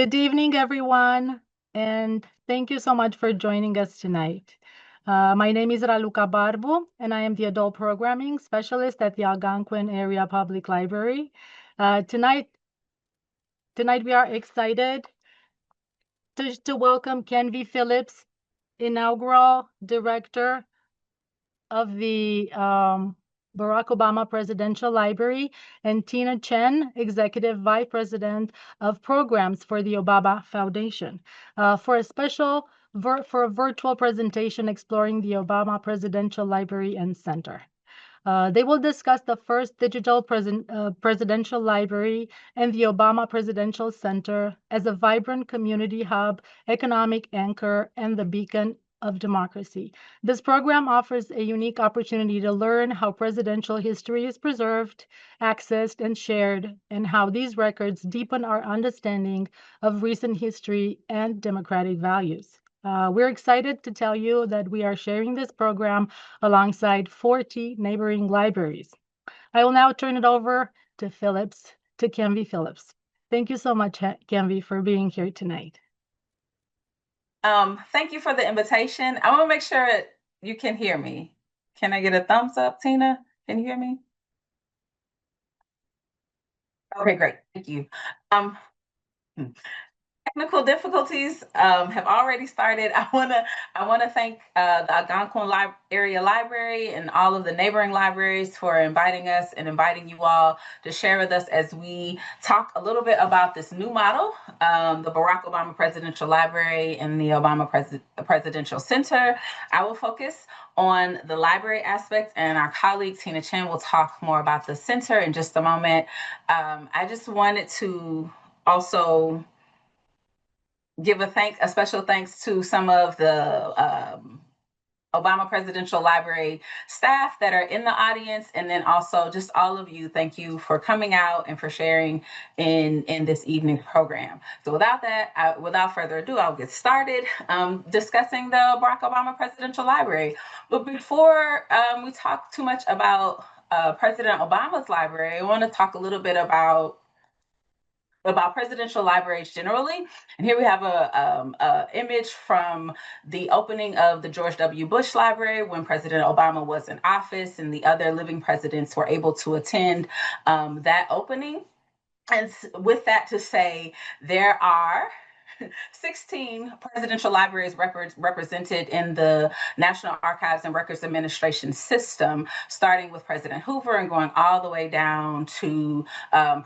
Good evening, everyone, and thank you so much for joining us tonight. My name is Raluca Barbu, and I am the Adult Programming Specialist at the Algonquin Area Public Library. Tonight we are excited to welcome Kenvi Phillips, inaugural director of the Barack Obama Presidential Library, and Tina Tchen, Executive Vice President of Programs for the Obama Foundation, for a virtual presentation exploring the Obama Presidential Library and Center. They will discuss the first digital presidential library and the Obama Presidential Center as a vibrant community hub, economic anchor, and the beacon of democracy. This program offers a unique opportunity to learn how presidential history is preserved, accessed, and shared, and how these records deepen our understanding of recent history and democratic values. We're excited to tell you that we are sharing this program alongside 40 neighboring libraries. I will now turn it over to Kenvi Phillips. Thank you so much, Kenvi, for being here tonight. Thank you for the invitation. I want to make sure you can hear me. Can I get a thumbs up, Tina? Can you hear me? Okay, great. Thank you. Technical difficulties have already started. I wanna thank the Algonquin Area Library and all of the neighboring libraries for inviting us and inviting you all to share with us as we talk a little bit about this new model, the Barack Obama Presidential Library and the Obama Presidential Center. I will focus on the library aspect, and our colleague Tina Tchen will talk more about the center in just a moment. I just wanted to also give a special thanks to some of the Obama Presidential Library staff that are in the audience, and then also just all of you. Thank you for coming out and for sharing in this evening's program. So without further ado, I'll get started discussing the Barack Obama Presidential Library. But before we talk too much about President Obama's library, I want to talk a little bit about presidential libraries generally. And here we have a image from the opening of the George W. Bush Library when President Obama was in office, and the other living presidents were able to attend that opening. And with that to say, there are 16 presidential libraries represented in the National Archives and Records Administration system, starting with President Hoover and going all the way down to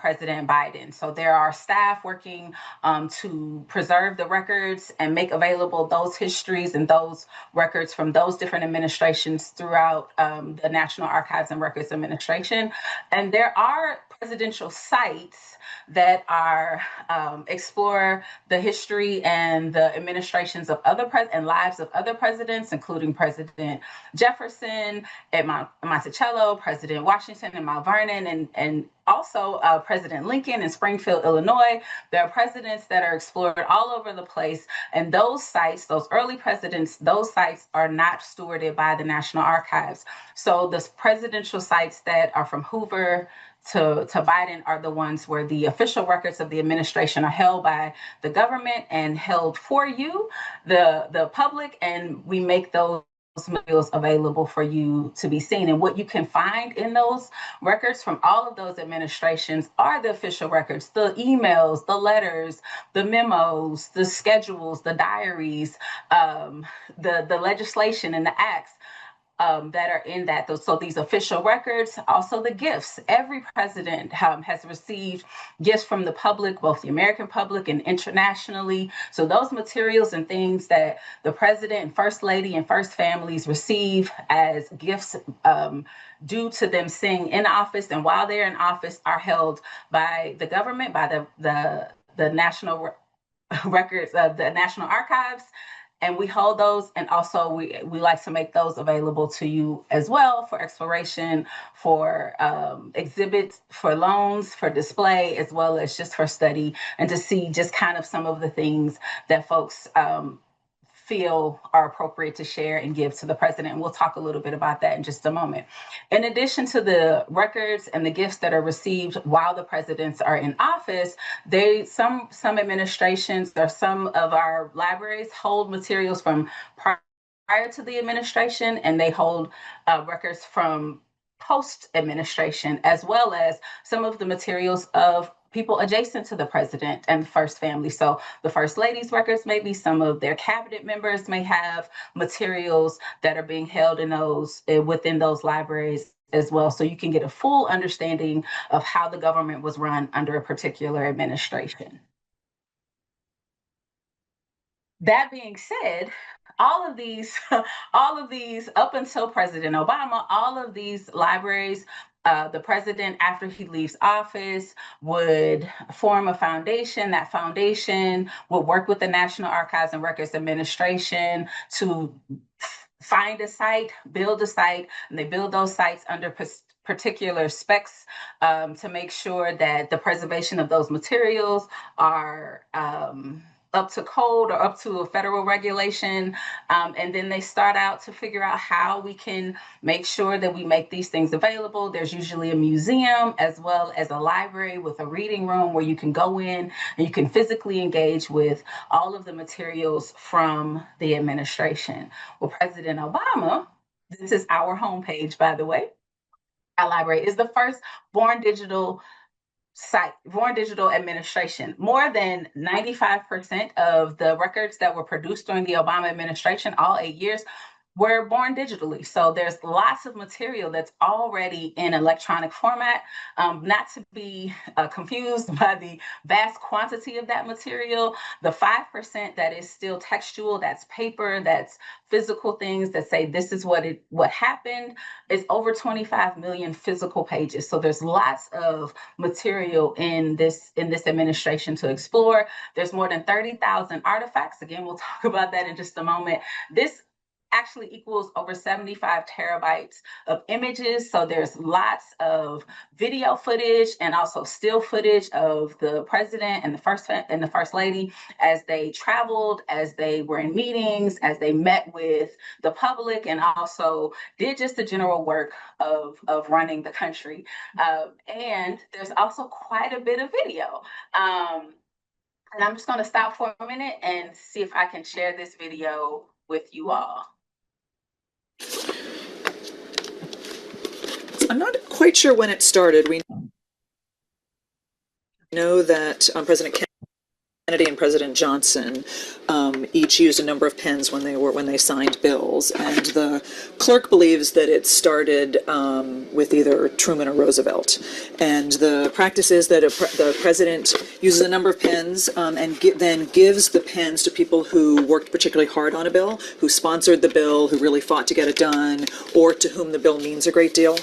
President Biden. So there are staff working to preserve the records and make available those histories and those records from those different administrations throughout the National Archives and Records Administration. And there are presidential sites that are explore the history and the administrations of and lives of other presidents, including President Jefferson at Monticello, President Washington and Mount Vernon, and also President Lincoln in Springfield, Illinois. There are presidents that are explored all over the place, and those sites, those early presidents, those sites are not stewarded by the National Archives. So the presidential sites that are from Hoover to Biden are the ones where the official records of the administration are held by the government and held for you, the public, and we make those materials available for you to be seen. And what you can find in those records from all of those administrations are the official records, the emails, the letters, the memos, the schedules, the diaries, the legislation and the acts that are in that. So these official records, also the gifts. Every president has received gifts from the public, both the American public and internationally. So those materials and things that the president and first lady and first families receive as gifts due to them staying in office and while they're in office are held by the government, by the national records of the National Archives. And we hold those, and also we like to make those available to you as well for exploration, for exhibits, for loans, for display, as well as just for study, and to see just kind of some of the things that folks feel are appropriate to share and give to the president. And we'll talk a little bit about that in just a moment. In addition to the records and the gifts that are received while the presidents are in office, some administrations or some of our libraries hold materials from prior to the administration, and they hold records from post administration, as well as some of the materials of people adjacent to the president and the first family. So the first lady's records, maybe some of their cabinet members may have materials that are being held in those within those libraries as well. So you can get a full understanding of how the government was run under a particular administration. That being said, all of these up until President Obama, all of these libraries, the president, after he leaves office, would form a foundation. That foundation would work with the National Archives and Records Administration to find a site, build a site, and they build those sites under particular specs to make sure that the preservation of those materials are up to code or up to a federal regulation. And then they start out to figure out how we can make sure that we make these things available. There's usually a museum as well as a library with a reading room where you can go in and you can physically engage with all of the materials from the administration. Well, President Obama, this is our homepage, by the way. Our library is the first born digital site, Born Digital Administration. More than 95% of the records that were produced during the Obama administration, all 8 years, were born digitally. So there's lots of material that's already in electronic format, not to be confused by the vast quantity of that material. The 5% that is still textual, that's paper, that's physical things that say this is what happened, is over 25 million physical pages. So there's lots of material in this administration to explore. There's more than 30,000 artifacts. Again, we'll talk about that in just a moment. This actually equals over 75 terabytes of images. So there's lots of video footage and also still footage of the president and the first lady as they traveled, as they were in meetings, as they met with the public, and also did just the general work of running the country. And there's also quite a bit of video. And I'm just going to stop for a minute and see if I can share this video with you all. I'm not quite sure when it started. We know that President Kennedy and President Johnson each used a number of pens when they signed bills, and the clerk believes that it started with either Truman or Roosevelt. And the practice is that the president uses a number of pens and then gives the pens to people who worked particularly hard on a bill, who sponsored the bill, who really fought to get it done, or to whom the bill means a great deal.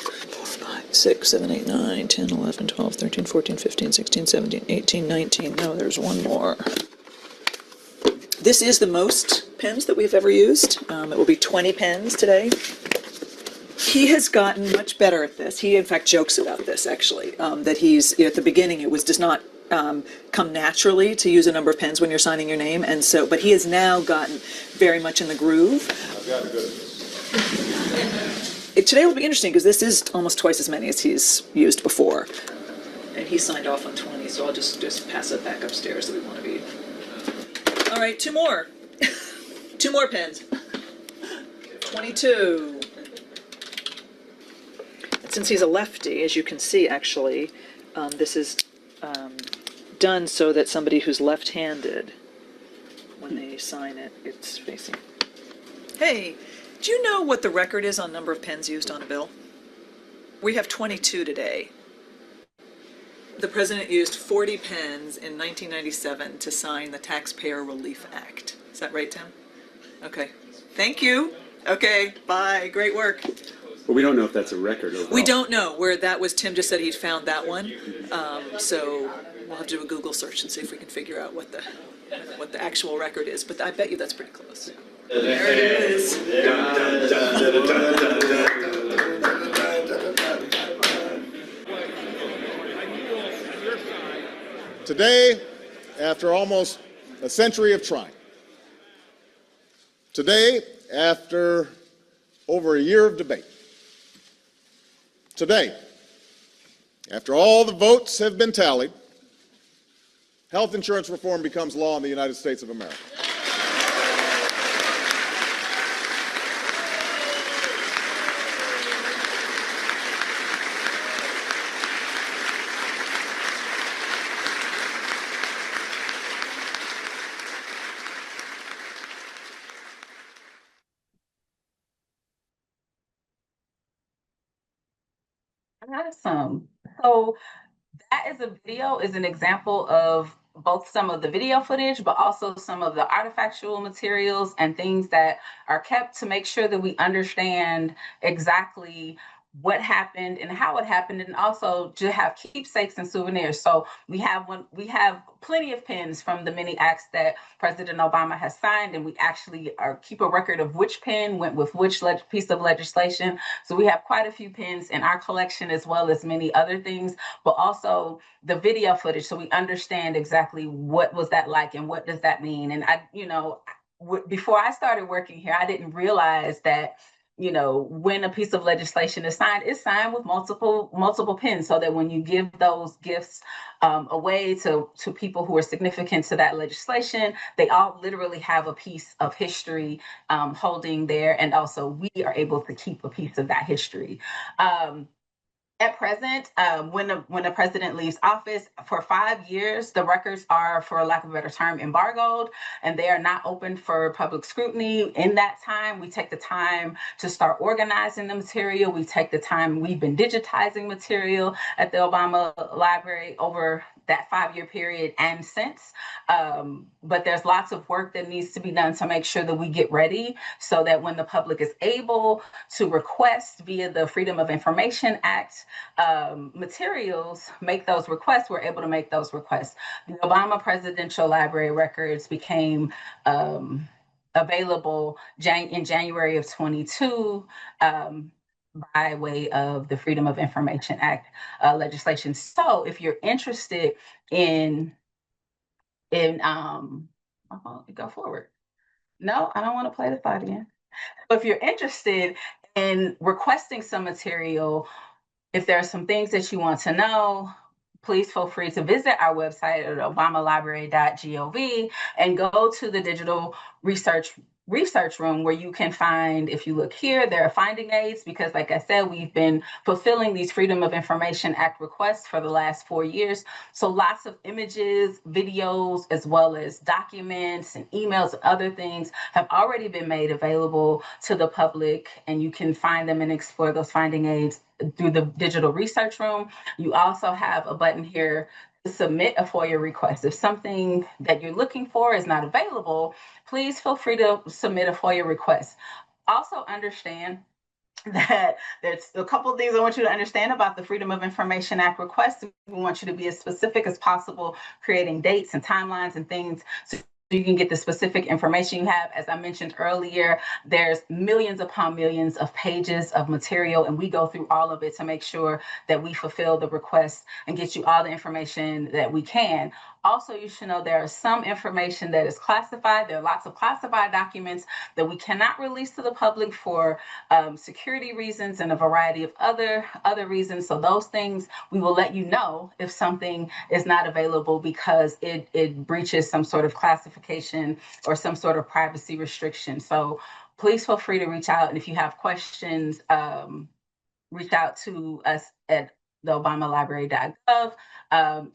6, 7, 8, 9, 10, 11, 12, 13, 14, 15, 16, 17, 18, 19. No, there's one more. This is the most pens that we've ever used. It will be 20 pens today. He has gotten much better at this. He, in fact, jokes about this, actually, that he's, at the beginning, it does not come naturally to use a number of pens when you're signing your name, and so, but he has now gotten very much in the groove. I've got to go. Today will be interesting because this is almost twice as many as he's used before. And he signed off on 20, so I'll just pass it back upstairs that we want to be. All right, 2 more. 2 more pens. 22. And since he's a lefty, as you can see, actually, this is done so that somebody who's left-handed, when they sign it, it's facing. Hey, do you know what the record is on number of pens used on a bill? We have 22 today. The president used 40 pens in 1997 to sign the Taxpayer Relief Act. Is that right, Tim? Okay. Thank you. Okay, bye. Great work. But we don't know if that's a record overall. We don't know. Where that was, Tim just said he'd found that one. So we'll have to do a Google search and see if we can figure out what the actual record is. But I bet you that's pretty close. There it is. Today, after almost a century of trying, Today, after over a year of debate, today, after all the votes have been tallied, health insurance reform becomes law in the United States of America. Awesome. So that is a video, is an example of both some of the video footage, but also some of the artifactual materials and things that are kept to make sure that we understand exactly what happened and how it happened, and also to have keepsakes and souvenirs. So we have plenty of pins from the many acts that President Obama has signed, and we actually keep a record of which pin went with which piece of legislation. So we have quite a few pins in our collection, as well as many other things, but also the video footage, so we understand exactly what was that like and what does that mean. And before I started working here, I didn't realize that when a piece of legislation is signed, it's signed with multiple pins, so that when you give those gifts away to people who are significant to that legislation, they all literally have a piece of history holding there, and also we are able to keep a piece of that history. At present, when the president leaves office for 5 years, the records are, for lack of a better term, embargoed, and they are not open for public scrutiny. In that time, we take the time to start organizing the material. We take the time, we've been digitizing material at the Obama Library over that 5-year period and since. But there's lots of work that needs to be done to make sure that we get ready, so that when the public is able to request via the Freedom of Information Act materials, make those requests, we're able to make those requests. The Obama Presidential Library records became available in January of 22 by way of the Freedom of Information Act legislation. So if you're interested in go forward. No, I don't want to play the thought again. But if you're interested in requesting some material, if there are some things that you want to know, please feel free to visit our website at obamalibrary.gov and go to the digital research room, where you can find, if you look here, there are finding aids, because like I said, we've been fulfilling these Freedom of Information Act requests for the last 4 years. So lots of images, videos, as well as documents and emails and other things have already been made available to the public, and you can find them and explore those finding aids through the digital research room. You also have a button here to submit a FOIA request. If something that you're looking for is not available, please feel free to submit a FOIA request. Also understand that there's a couple of things I want you to understand about the Freedom of Information Act request. We want you to be as specific as possible, creating dates and timelines and things, so you can get the specific information you have. As I mentioned earlier, there's millions upon millions of pages of material, and we go through all of it to make sure that we fulfill the request and get you all the information that we can. Also, you should know there is some information that is classified. There are lots of classified documents that we cannot release to the public for security reasons and a variety of other reasons. So those things, we will let you know if something is not available because it breaches some sort of classification or some sort of privacy restriction. So please feel free to reach out. And if you have questions, reach out to us at theobamalibrary.gov.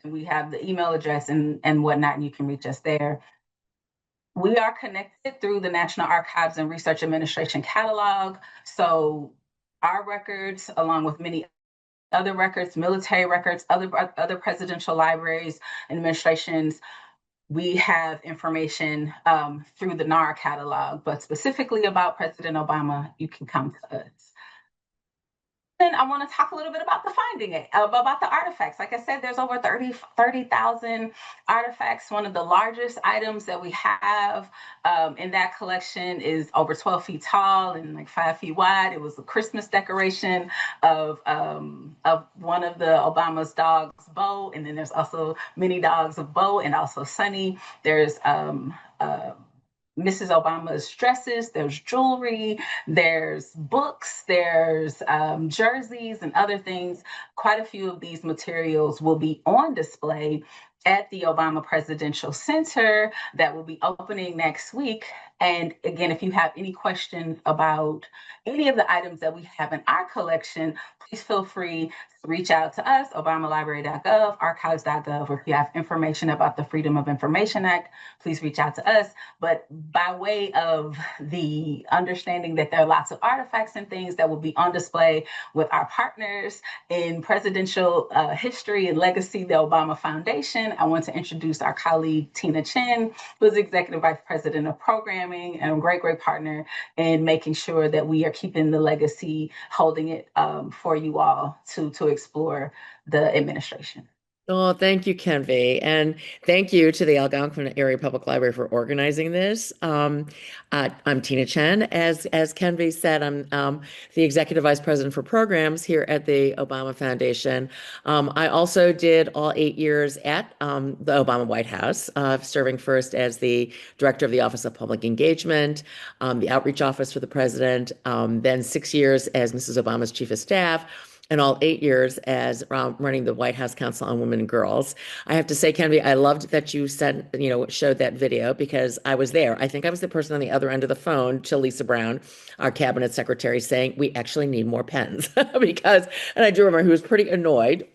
We have the email address and whatnot, and you can reach us there. We are connected through the National Archives and Research Administration catalog. So our records, along with many other records, military records, other presidential libraries and administrations, we have information through the NAR catalog, but specifically about President Obama, you can come to us. Then I want to talk a little bit about the about the artifacts. Like I said, there's over 30,000 artifacts. One of the largest items that we have in that collection is over 12 feet tall and like 5 feet wide. It was a Christmas decoration of one of the Obama's dogs, Bo, and then there's also many dogs of Bo and also Sunny. There's Mrs. Obama's dresses, there's jewelry, there's books, there's jerseys and other things. Quite a few of these materials will be on display at the Obama Presidential Center that will be opening next week. And again, if you have any questions about any of the items that we have in our collection, please feel free to reach out to us, obamalibrary.gov, archives.gov, or if you have information about the Freedom of Information Act, please reach out to us. But by way of the understanding that there are lots of artifacts and things that will be on display with our partners in presidential history and legacy, the Obama Foundation, I want to introduce our colleague, Tina Tchen, who is Executive Vice President of Programming and a great partner in making sure that we are keeping the legacy, holding it for you all to explore the administration. Oh, thank you, Kenvi. And thank you to the Algonquin Area Public Library for organizing this. I'm Tina Tchen. As Kenvi said, I'm the Executive Vice President for Programs here at the Obama Foundation. I also did all 8 years at the Obama White House, serving first as the Director of the Office of Public Engagement, the Outreach Office for the President, then 6 years as Mrs. Obama's Chief of Staff, and all 8 years as running the White House Council on Women and Girls. I have to say, Kenvi, I loved that you showed that video because I was there. I think I was the person on the other end of the phone to Lisa Brown, our cabinet secretary, saying we actually need more pens and I do remember he was pretty annoyed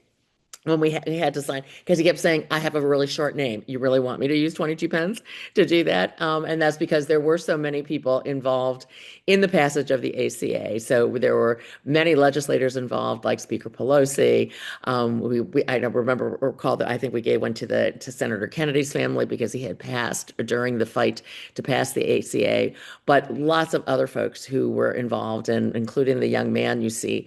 when he had to sign, because he kept saying, I have a really short name. You really want me to use 22 pens to do that? And that's because there were so many people involved in the passage of the ACA. So there were many legislators involved, like Speaker Pelosi. I recall that I think we gave one to Senator Kennedy's family because he had passed during the fight to pass the ACA. But lots of other folks who were involved, and including the young man you see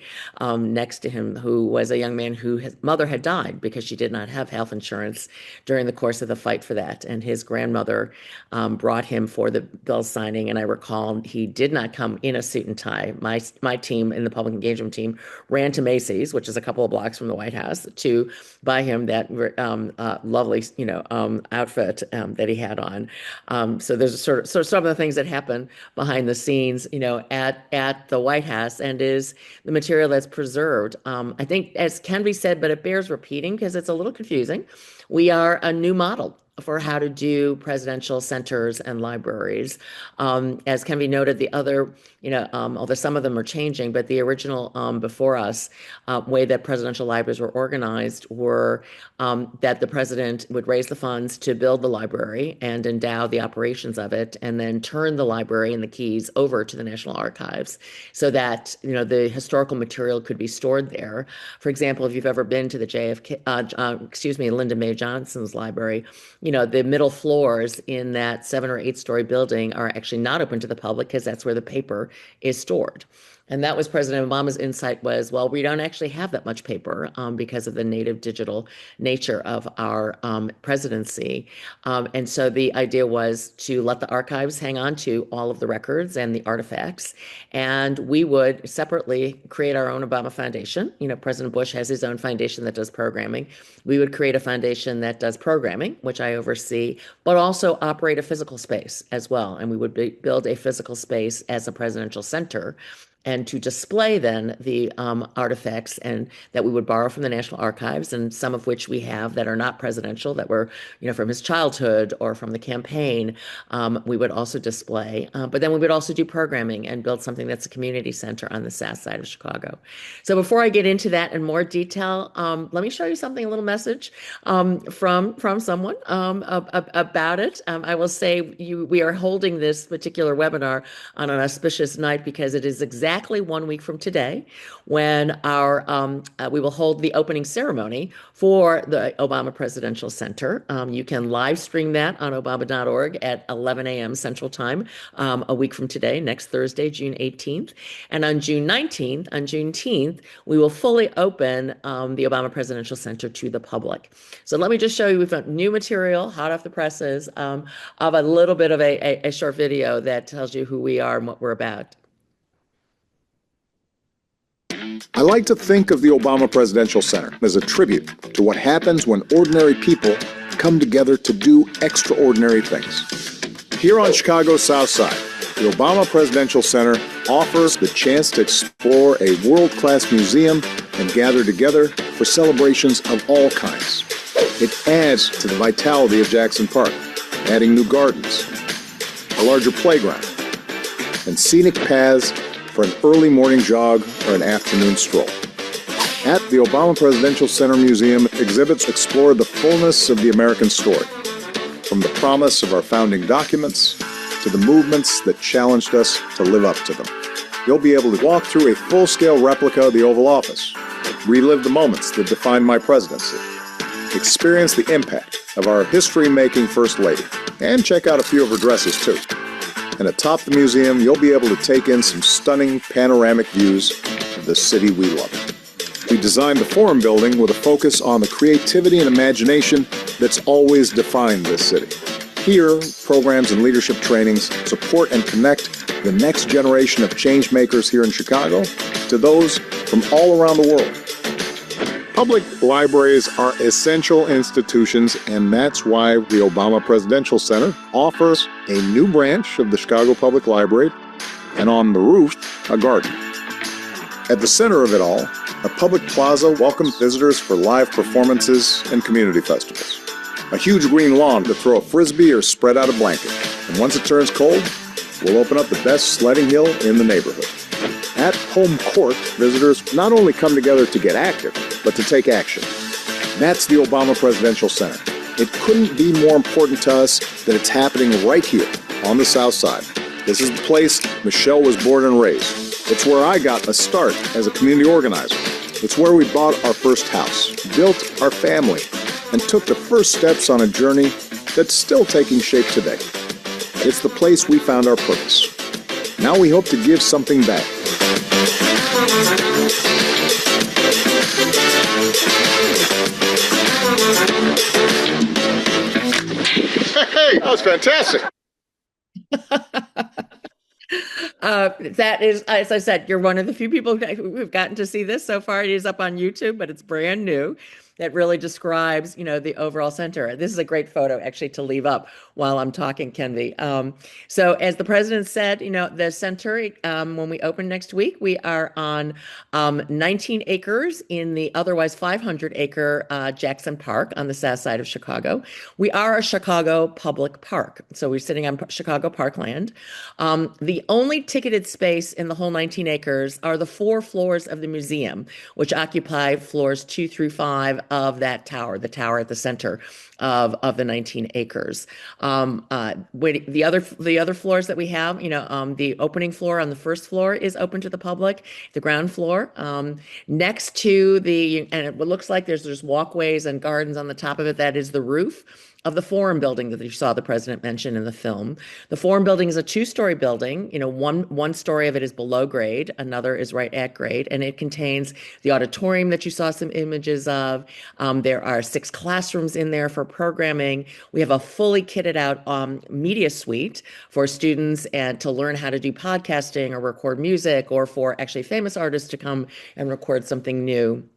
next to him, who was a young man who his mother had died because she did not have health insurance during the course of the fight for that. And his grandmother brought him for the bill signing. And I recall he did not come in a suit and tie. My team in the public engagement team ran to Macy's, which is a couple of blocks from the White House, to buy him that lovely, outfit that he had on. So there's sort of some of the things that happen behind the scenes, at the White House, and is the material that's preserved. I think, as Kenvi said, but it bears repeating because it's a little confusing. We are a new model for how to do presidential centers and libraries. As Kenvi noted, the other, although some of them are changing, but the original before us way that presidential libraries were organized were that the president would raise the funds to build the library and endow the operations of it, and then turn the library and the keys over to the National Archives so that, the historical material could be stored there. For example, if you've ever been to the Lyndon May Johnson's library, the middle floors in that 7 or 8 story building are actually not open to the public because that's where the paper is stored. And that was President Obama's insight was, well, we don't actually have that much paper because of the native digital nature of our presidency. And so the idea was to let the archives hang on to all of the records and the artifacts. And we would separately create our own Obama Foundation. President Bush has his own foundation that does programming. We would create a foundation that does programming, which I oversee, but also operate a physical space as well. And we would build a physical space as a presidential center, and to display then the artifacts and that we would borrow from the National Archives, and some of which we have that are not presidential, that were from his childhood or from the campaign, we would also display. But then we would also do programming and build something that's a community center on the south side of Chicago. So before I get into that in more detail, let me show you something, a little message from someone about it. I will say we are holding this particular webinar on an auspicious night because it is exactly 1 week from today when we will hold the opening ceremony for the Obama Presidential Center. You can live stream that on obama.org at 11 a.m. Central Time a week from today, next Thursday, June 18th. And on June 19th, on Juneteenth, we will fully open the Obama Presidential Center to the public. So let me just show you, we've got new material, hot off the presses, of a little bit of a short video that tells you who we are and what we're about. I like to think of the Obama Presidential Center as a tribute to what happens when ordinary people come together to do extraordinary things. Here on Chicago's South Side, the Obama Presidential Center offers the chance to explore a world-class museum and gather together for celebrations of all kinds. It adds to the vitality of Jackson Park, adding new gardens, a larger playground, and scenic paths for an early morning jog or an afternoon stroll. At the Obama Presidential Center Museum, exhibits explore the fullness of the American story, from the promise of our founding documents to the movements that challenged us to live up to them. You'll be able to walk through a full-scale replica of the Oval Office, relive the moments that defined my presidency, experience the impact of our history-making First Lady, and check out a few of her dresses too. And atop the museum, you'll be able to take in some stunning panoramic views of the city we love. We designed the Forum building with a focus on the creativity and imagination that's always defined this city. Here, programs and leadership trainings support and connect the next generation of change makers here in Chicago to those from all around the world. Public libraries are essential institutions, and that's why the Obama Presidential Center offers a new branch of the Chicago Public Library, and on the roof, a garden. At the center of it all, a public plaza welcomes visitors for live performances and community festivals. A huge green lawn to throw a frisbee or spread out a blanket. And once it turns cold, we'll open up the best sledding hill in the neighborhood. At Home Court, visitors not only come together to get active, but to take action. That's the Obama Presidential Center. It couldn't be more important to us that it's happening right here on the South Side. This is the place Michelle was born and raised. It's where I got a start as a community organizer. It's where we bought our first house, built our family, and took the first steps on a journey that's still taking shape today. It's the place we found our purpose. Now we hope to give something back. Hey, that was fantastic. That is, as I said, you're one of the few people who've gotten to see this so far. It is up on YouTube, but it's brand new. That really describes, the overall center. This is a great photo, actually, to leave up while I'm talking, Kenvi. So as the president said, the center, when we open next week, we are on 19 acres in the otherwise 500-acre Jackson Park on the south side of Chicago. We are a Chicago public park, so we're sitting on Chicago parkland. The only ticketed space in the whole 19 acres are the 4 floors of the museum, which occupy floors 2 through 5 of that tower, the tower at the center of the 19 acres. The other floors that we have, the opening floor on the first floor is open to the public. The ground floor, next to and it looks like there's walkways and gardens on the top of it. That is the roof of the Forum building that you saw the president mention in the film. The Forum building is a 2-story building. One story of it is below grade, another is right at grade, and it contains the auditorium that you saw some images of. There are 6 classrooms in there for programming. We have a fully kitted out media suite for students and to learn how to do podcasting or record music, or for actually famous artists to come and record something new.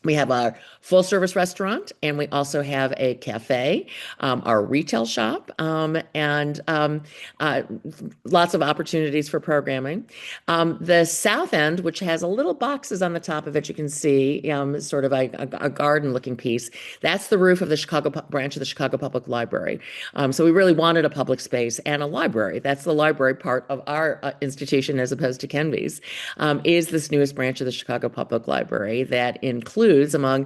We have a full service restaurant, and we also have a cafe, our retail shop, and lots of opportunities for programming. The south end, which has a little boxes on the top of it, you can see sort of a garden looking piece. That's the roof of the Chicago branch of the Chicago Public Library. So we really wanted a public space and a library. That's the library part of our institution, as opposed to Kenvi's, is this newest branch of the Chicago Public Library that includes, among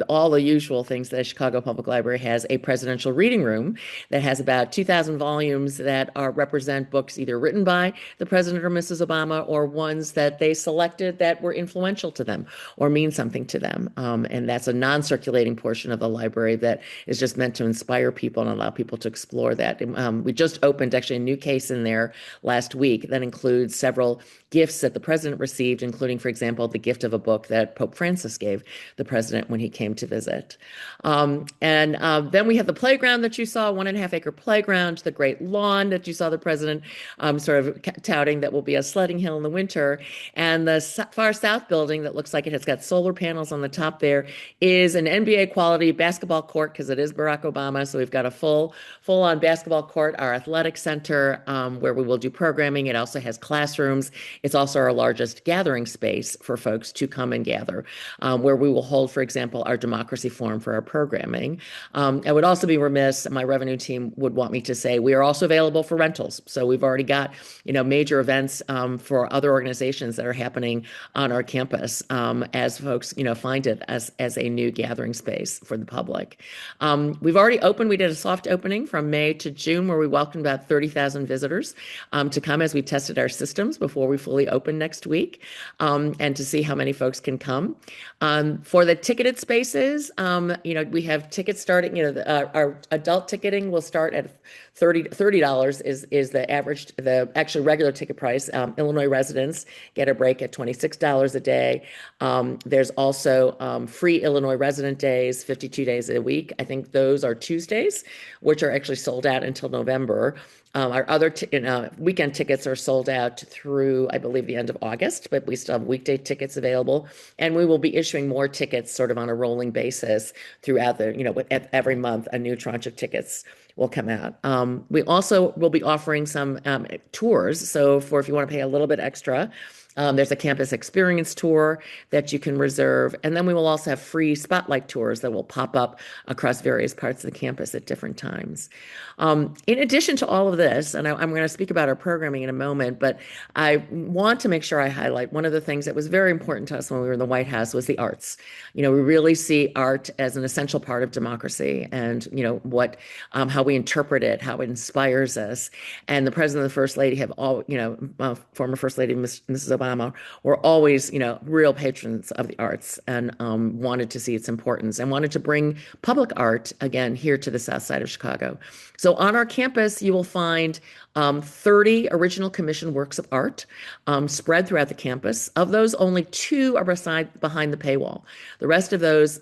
all the usual things that a Chicago Public Library has, a presidential reading room that has about 2,000 volumes that represent books either written by the President or Mrs. Obama, or ones that they selected that were influential to them or mean something to them. And that's a non-circulating portion of the library that is just meant to inspire people and allow people to explore that. We just opened actually a new case in there last week that includes several gifts that the president received, including, for example, the gift of a book that Pope Francis gave the president when he came to visit. Then we have the playground that you saw, 1.5-acre playground, the great lawn that you saw the president sort of touting that will be a sledding hill in the winter. And the far south building that looks like it has got solar panels on the top there is an NBA quality basketball court, because it is Barack Obama. So we've got a full-on basketball court, our athletic center, where we will do programming. It also has classrooms. It's also our largest gathering space for folks to come and gather, where we will hold, for example, our democracy forum for our programming. I would also be remiss, my revenue team would want me to say, we are also available for rentals. So we've already got, major events for other organizations that are happening on our campus, as folks, find it as a new gathering space for the public. We've already opened. We did a soft opening from May to June, where we welcomed about 30,000 visitors to come as we tested our systems before we fully open next week, and to see how many folks can come. For the ticketed spaces, we have tickets starting, our adult ticketing will start at $30 is the actual regular ticket price. Illinois residents get a break at $26 a day. There's also free Illinois resident days, 52 days a week. I think those are Tuesdays, which are actually sold out until November. Our other weekend tickets are sold out through, I believe, the end of August, but we still have weekday tickets available. And we will be issuing more tickets sort of on a rolling basis throughout every month, a new tranche of tickets will come out. We also will be offering some tours. So if you want to pay a little bit extra, there's a campus experience tour that you can reserve. And then we will also have free spotlight tours that will pop up across various parts of the campus at different times. In addition to all of this, and I'm going to speak about our programming in a moment, but I want to make sure I highlight one of the things that was very important to us when we were in the White House was the arts. We really see art as an essential part of democracy, and how we interpret it, how it inspires us. And the president and the first lady have all, former first lady Mrs. Obama were always, real patrons of the arts, and wanted to see its importance and wanted to bring public art again here to the south side of Chicago. So on our campus, you will find 30 original commissioned works of art spread throughout the campus. Of those, only 2 are behind the paywall. The rest of those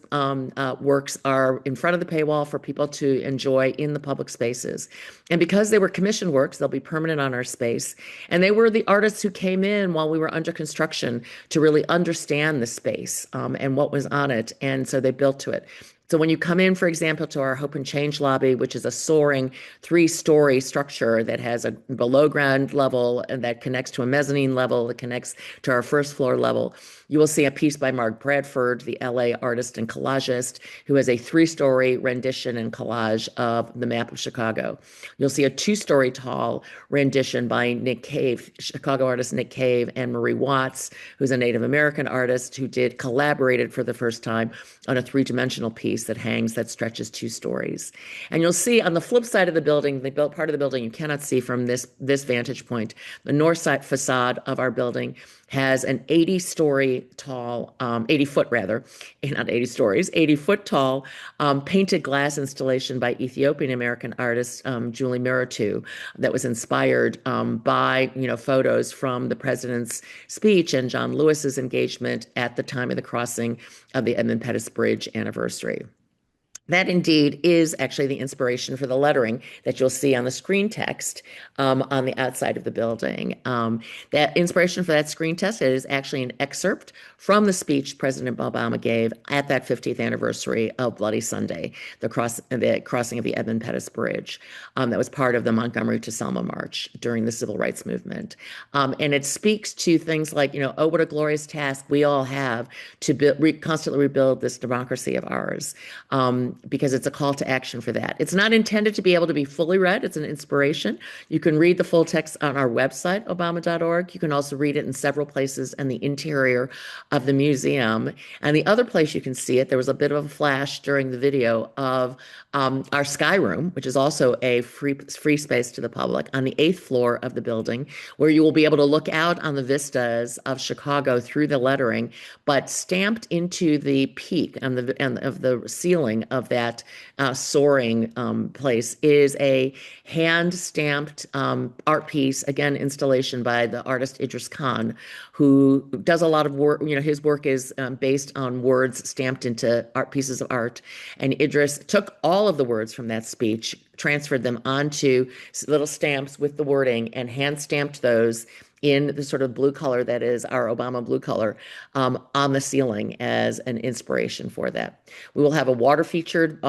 works are in front of the paywall for people to enjoy in the public spaces. And because they were commissioned works, they'll be permanent on our space. And they were the artists who came in while we were under construction to really understand the space and what was on it. And so they built to it. So when you come in, for example, to our Hope and Change lobby, which is a soaring 3-story structure that has a below ground level and that connects to a mezzanine level that connects to our first floor level, you will see a piece by Mark Bradford, the LA artist and collagist, who has a 3-story rendition and collage of the map of Chicago. You'll see a 2-story tall rendition by Nick Cave, Chicago artist Nick Cave, and Marie Watts, who's a Native American artist who collaborated for the first time on a 3-dimensional piece that stretches 2 stories. And you'll see on the flip side of the building, the part of the building you cannot see from this vantage point, the north side facade of our building has an 80-story tall, 80-foot rather, not 80 stories, 80-foot tall painted glass installation by Ethiopian American artist Julie Meritu that was inspired by photos from the president's speech and John Lewis's engagement at the time of the crossing of the Edmund Pettus Bridge anniversary. That indeed is actually the inspiration for the lettering that you'll see on the screen text on the outside of the building. That inspiration for that screen text is actually an excerpt from the speech President Obama gave at that 50th anniversary of Bloody Sunday, the crossing of the Edmund Pettus Bridge. That was part of the Montgomery to Selma March during the Civil Rights Movement. And it speaks to things like, oh, what a glorious task we all have to constantly rebuild this democracy of ours. Because it's a call to action for that. It's not intended to be able to be fully read. It's an inspiration. You can read the full text on our website, obama.org. You can also read it in several places in the interior of the museum. And the other place you can see it, there was a bit of a flash during the video of our Sky Room, which is also a free space to the public on the 8th floor of the building, where you will be able to look out on the vistas of Chicago through the lettering, but stamped into the peak of the ceiling of of that soaring place is a hand-stamped art piece, again, installation by the artist Idris Khan, who does a lot of work. His work is based on words stamped into art pieces of art. And Idris took all of the words from that speech, transferred them onto little stamps with the wording, and hand stamped those in the sort of blue color that is our Obama blue color on the ceiling as an inspiration for that. We will have a water-featured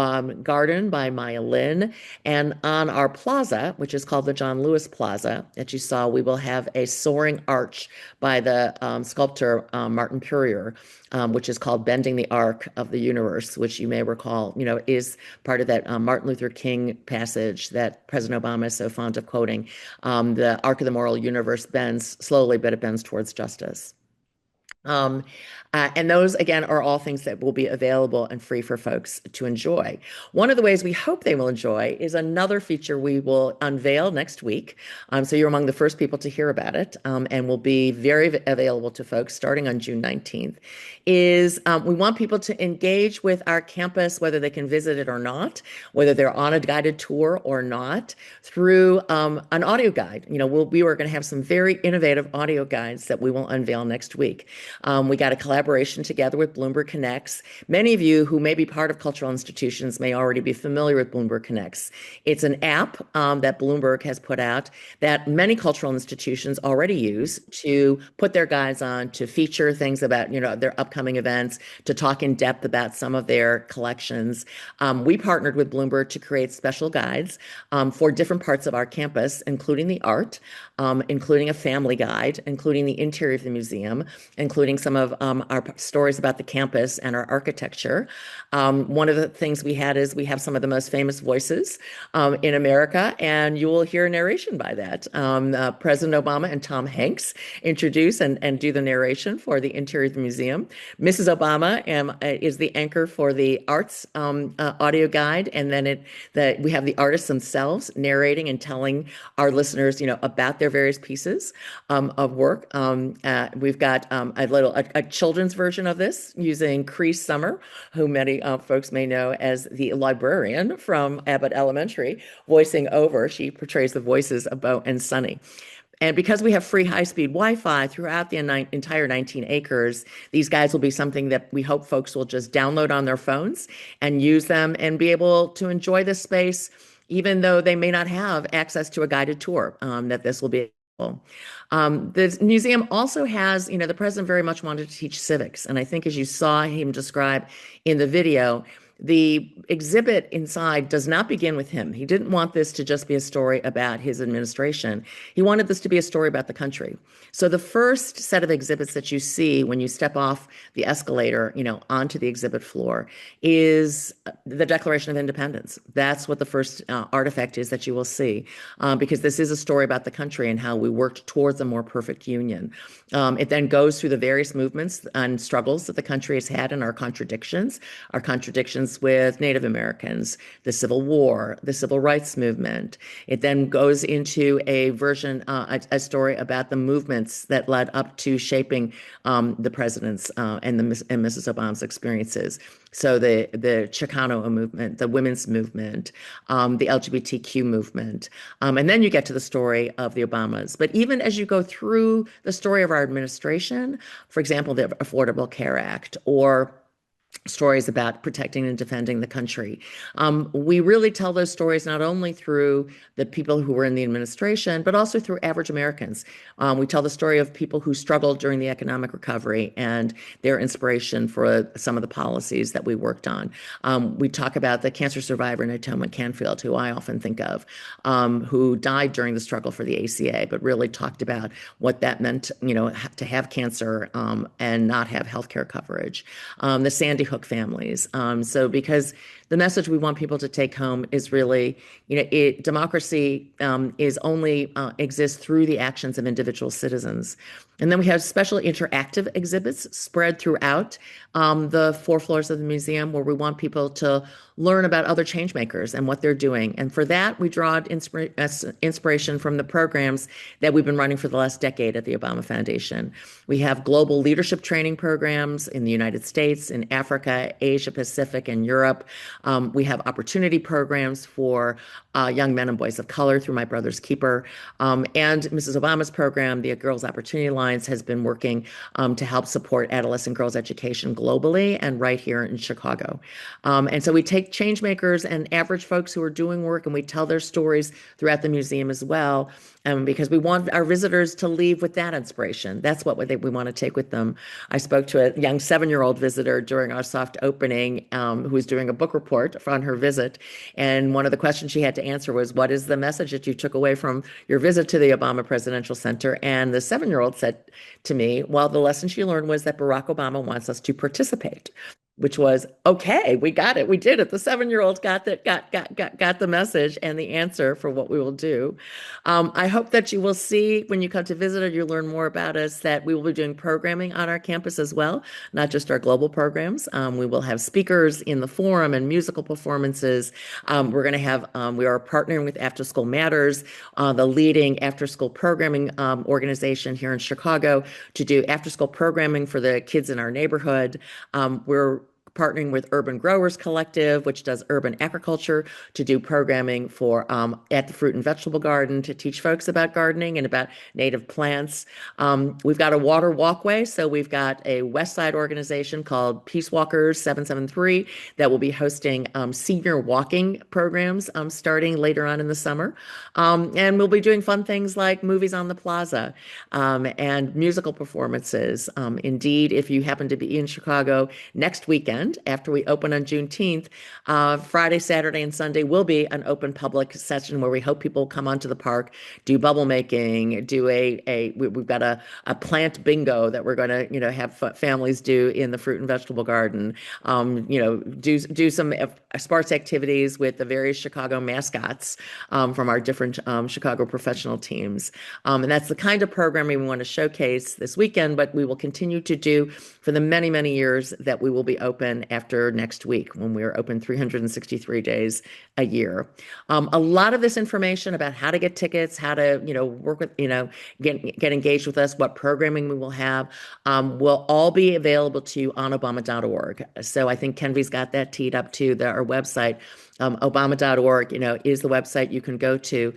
garden by Maya Lin. And on our plaza, which is called the John Lewis Plaza that you saw, we will have a soaring arch by the sculptor Martin Purrier, which is called Bending the Arc of the Universe, which you may recall, is part of that Martin Luther King passage that President Obama is so fond of quoting. The arc of the moral universe bends slowly, but it bends towards justice. And those, again, are all things that will be available and free for folks to enjoy. One of the ways we hope they will enjoy is another feature we will unveil next week. So you're among the first people to hear about it, and will be very available to folks starting on June 19th, is we want people to engage with our campus, whether they can visit it or not, whether they're on a guided tour or not, through an audio guide. We are going to have some very innovative audio guides that we will unveil next week. We got a collaboration together with Bloomberg Connects. Many of you who may be part of cultural institutions may already be familiar with Bloomberg Connects. It's an app that Bloomberg has put out that many cultural institutions already use to put their guides on, to feature things about their upcoming events, to talk in depth about some of their collections. We partnered with Bloomberg to create special guides for different parts of our campus, including the art, including a family guide, including the interior of the museum, including some of our stories about the campus and our architecture. One of the things we had is we have some of the most famous voices in America, and you will hear a narration by that. President Obama and Tom Hanks introduce and do the narration for the interior of the museum. Mrs. Obama is the anchor for the arts audio guide, and then we have the artists themselves narrating and telling our listeners, about their various pieces of work. We've got a children's version of this using Cree Summer, who many folks may know as the librarian from Abbott Elementary, voicing over. She portrays the voices of Bo and Sunny. And because we have free high-speed Wi-Fi throughout the entire 19 acres, these guides will be something that we hope folks will just download on their phones and use them and be able to enjoy this space, even though they may not have access to a guided tour, that this will be available. The museum also has, the president very much wanted to teach civics. And I think as you saw him describe in the video, the exhibit inside does not begin with him. He didn't want this to just be a story about his administration. He wanted this to be a story about the country. So the first set of exhibits that you see when you step off the escalator, onto the exhibit floor is the Declaration of Independence. That's what the first artifact is that you will see, because this is a story about the country and how we worked towards a more perfect union. It then goes through the various movements and struggles that the country has had and our contradictions with Native Americans, the Civil War, the Civil Rights Movement. It then goes into a version, a story about the movements that led up to shaping the president's and Mrs. Obama's experiences. So the Chicano movement, the women's movement, the LGBTQ movement. And then you get to the story of the Obamas. But even as you go through the story of our administration, for example, the Affordable Care Act, or stories about protecting and defending the country. We really tell those stories not only through the people who were in the administration, but also through average Americans. We tell the story of people who struggled during the economic recovery and their inspiration for some of the policies that we worked on. We talk about the cancer survivor Natoma Canfield, who I often think of, who died during the struggle for the ACA, but really talked about what that meant, to have cancer and not have healthcare coverage. The Sandy Hook families. So because the message we want people to take home is really, democracy is only exists through the actions of individual citizens. And then we have special interactive exhibits spread throughout the 4 floors of the museum, where we want people to learn about other change makers and what they're doing. And for that, we draw inspiration from the programs that we've been running for the last decade at the Obama Foundation. We have global leadership training programs in the United States, in Africa, Africa, Asia Pacific, and Europe. We have opportunity programs for young men and boys of color through My Brother's Keeper. And Mrs. Obama's program, the Girls Opportunity Alliance, has been working to help support adolescent girls' education globally and right here in Chicago. And so we take change makers and average folks who are doing work and we tell their stories throughout the museum as well. Because we want our visitors to leave with that inspiration. That's what we want to take with them. I spoke to a young 7-year-old visitor during our soft opening who was doing a book report on her visit. And one of the questions she had to answer was, what is the message that you took away from your visit to the Obama Presidential Center? And the 7-year-old said to me, well, the lesson she learned was that Barack Obama wants us to participate, which was, okay, we got it. We did it. The 7-year-old got the message and the answer for what we will do. I hope that you will see when you come to visit or you learn more about us that we will be doing programming on our campus as well, not just our global programs. We will have speakers in the forum and musical performances. We're going to have, we are partnering with After School Matters, the leading after school programming organization here in Chicago, to do after school programming for the kids in our neighborhood. We're partnering with Urban Growers Collective, which does urban agriculture, to do programming for at the Fruit and Vegetable Garden to teach folks about gardening and about native plants. We've got a water walkway, so we've got a West Side organization called Peace Walkers 773 that will be hosting senior walking programs starting later on in the summer. And we'll be doing fun things like movies on the plaza and musical performances. Indeed, if you happen to be in Chicago next weekend, after we open on Juneteenth, Friday, Saturday, and Sunday will be an open public session where we hope people come onto the park, do bubble making, do we've got a plant bingo that we're going to have families do in the Fruit and Vegetable Garden. Do some sports activities with the various Chicago mascots from our different Chicago professional teams. And that's the kind of programming we want to showcase this weekend, but we will continue to do for the many, many years that we will be open after next week, when we are open 363 days a year. A lot of this information about how to get tickets, how to work with get engaged with us, what programming we will have, will all be available to you on obama.org. So I think Kenvi's got that teed up too. Our website, obama.org, is the website you can go to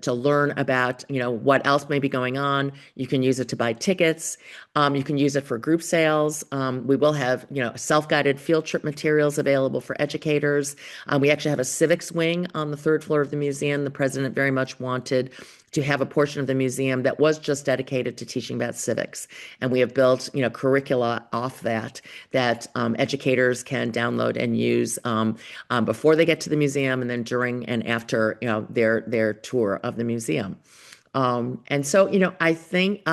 learn about what else may be going on. You can use it to buy tickets. You can use it for group sales. We will have self-guided field trip materials available for educators. We actually have a civics wing on the 3rd floor of the museum. The president very much wanted to have a portion of the museum that was just dedicated to teaching about civics. And we have built, curricula off that educators can download and use before they get to the museum and then during and after, their tour of the museum. And so, I think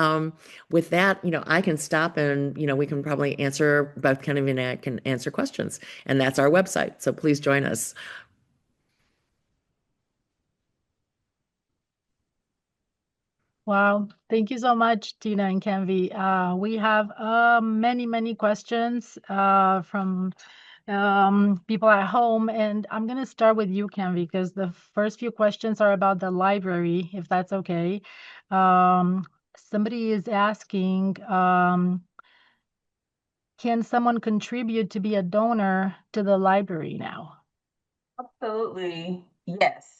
with that, I can stop and, we can probably answer, both Kenvi and I can answer questions. And that's our website. So please join us. Wow, thank you so much, Tina and Kenvi. We have many, many questions from people at home, and I'm going to start with you, Kenvi, because the first few questions are about the library, if that's okay. Somebody is asking, can someone contribute to be a donor to the library now? Absolutely. Yes.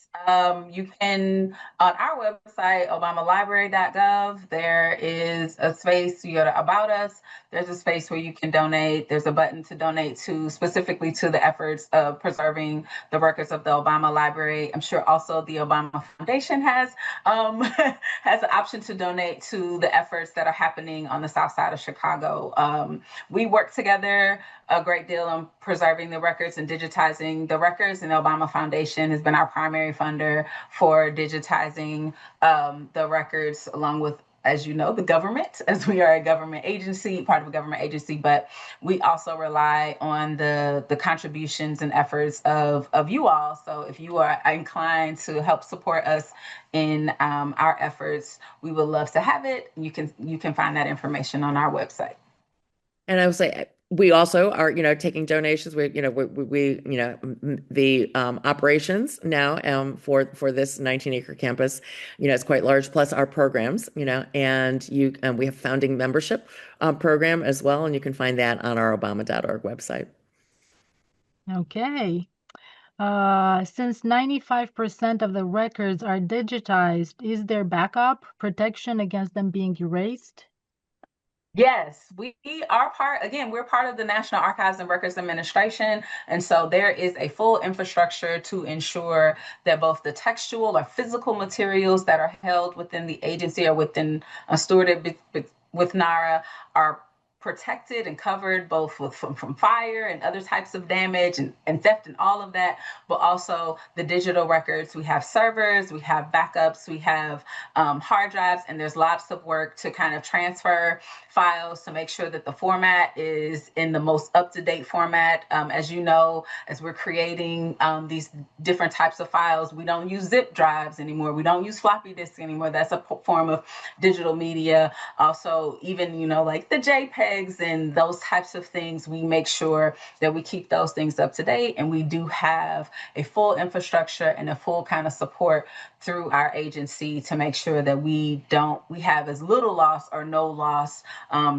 You can, on our website, obamalibrary.gov, there is a space, you go to About Us, there's a space where you can donate. There's a button to donate to, specifically to the efforts of preserving the records of the Obama Library. I'm sure also the Obama Foundation has has an option to donate to the efforts that are happening on the South Side of Chicago. We work together a great deal on preserving the records and digitizing the records, and the Obama Foundation has been our primary funder for digitizing the records, along with, as you know, the government, as we are a government agency, part of a government agency, but we also rely on the contributions and efforts of you all. So if you are inclined to help support us in our efforts, we would love to have it. You can find that information on our website. And I would say, we also are, taking donations. The operations now for this 19-acre campus, it's quite large. Plus our programs, and we have founding membership program as well, and you can find that on our Obama.org website. Okay. Since 95% of the records are digitized, is there backup protection against them being erased? Yes, we are we're part of the National Archives and Records Administration. And so there is a full infrastructure to ensure that both the textual or physical materials that are held within the agency or within stewarded with NARA are protected and covered both from fire and other types of damage and theft and all of that, but also the digital records. We have servers, we have backups, we have hard drives, and there's lots of work to kind of transfer files to make sure that the format is in the most up-to-date format. As you know, as we're creating these different types of files, we don't use zip drives anymore. We don't use floppy disks anymore. That's a form of digital media. Also, even, like the JPEGs and those types of things, we make sure that we keep those things up to date. And we do have a full infrastructure and a full kind of support through our agency to make sure that we have as little loss or no loss,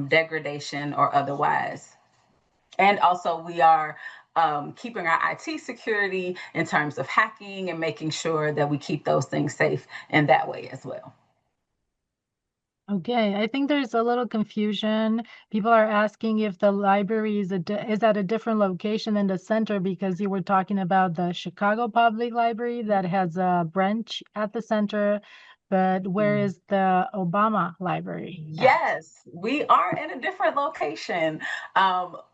degradation or otherwise. And also we are keeping our IT security in terms of hacking and making sure that we keep those things safe in that way as well. Okay, I think there's a little confusion. People are asking if the library is at a different location than the center, because you were talking about the Chicago Public Library that has a branch at the center, but where is the Obama Library at? Yes, we are in a different location.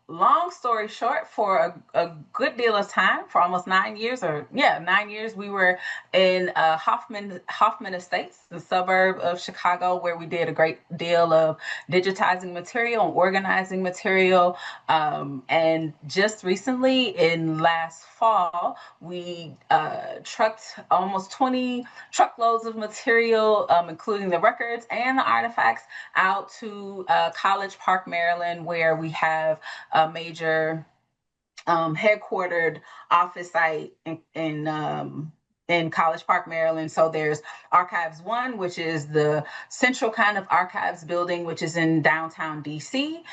Long story short, for a good deal of time, for almost 9 years, 9 years, we were in Hoffman Estates, the suburb of Chicago, where we did a great deal of digitizing material and organizing material. And just recently, in last fall, we trucked almost 20 truckloads of material, including the records and the artifacts, out to College Park, Maryland, where we have a major headquartered office site in College Park, Maryland. So there's Archives One, which is the central kind of archives building, which is in downtown DC,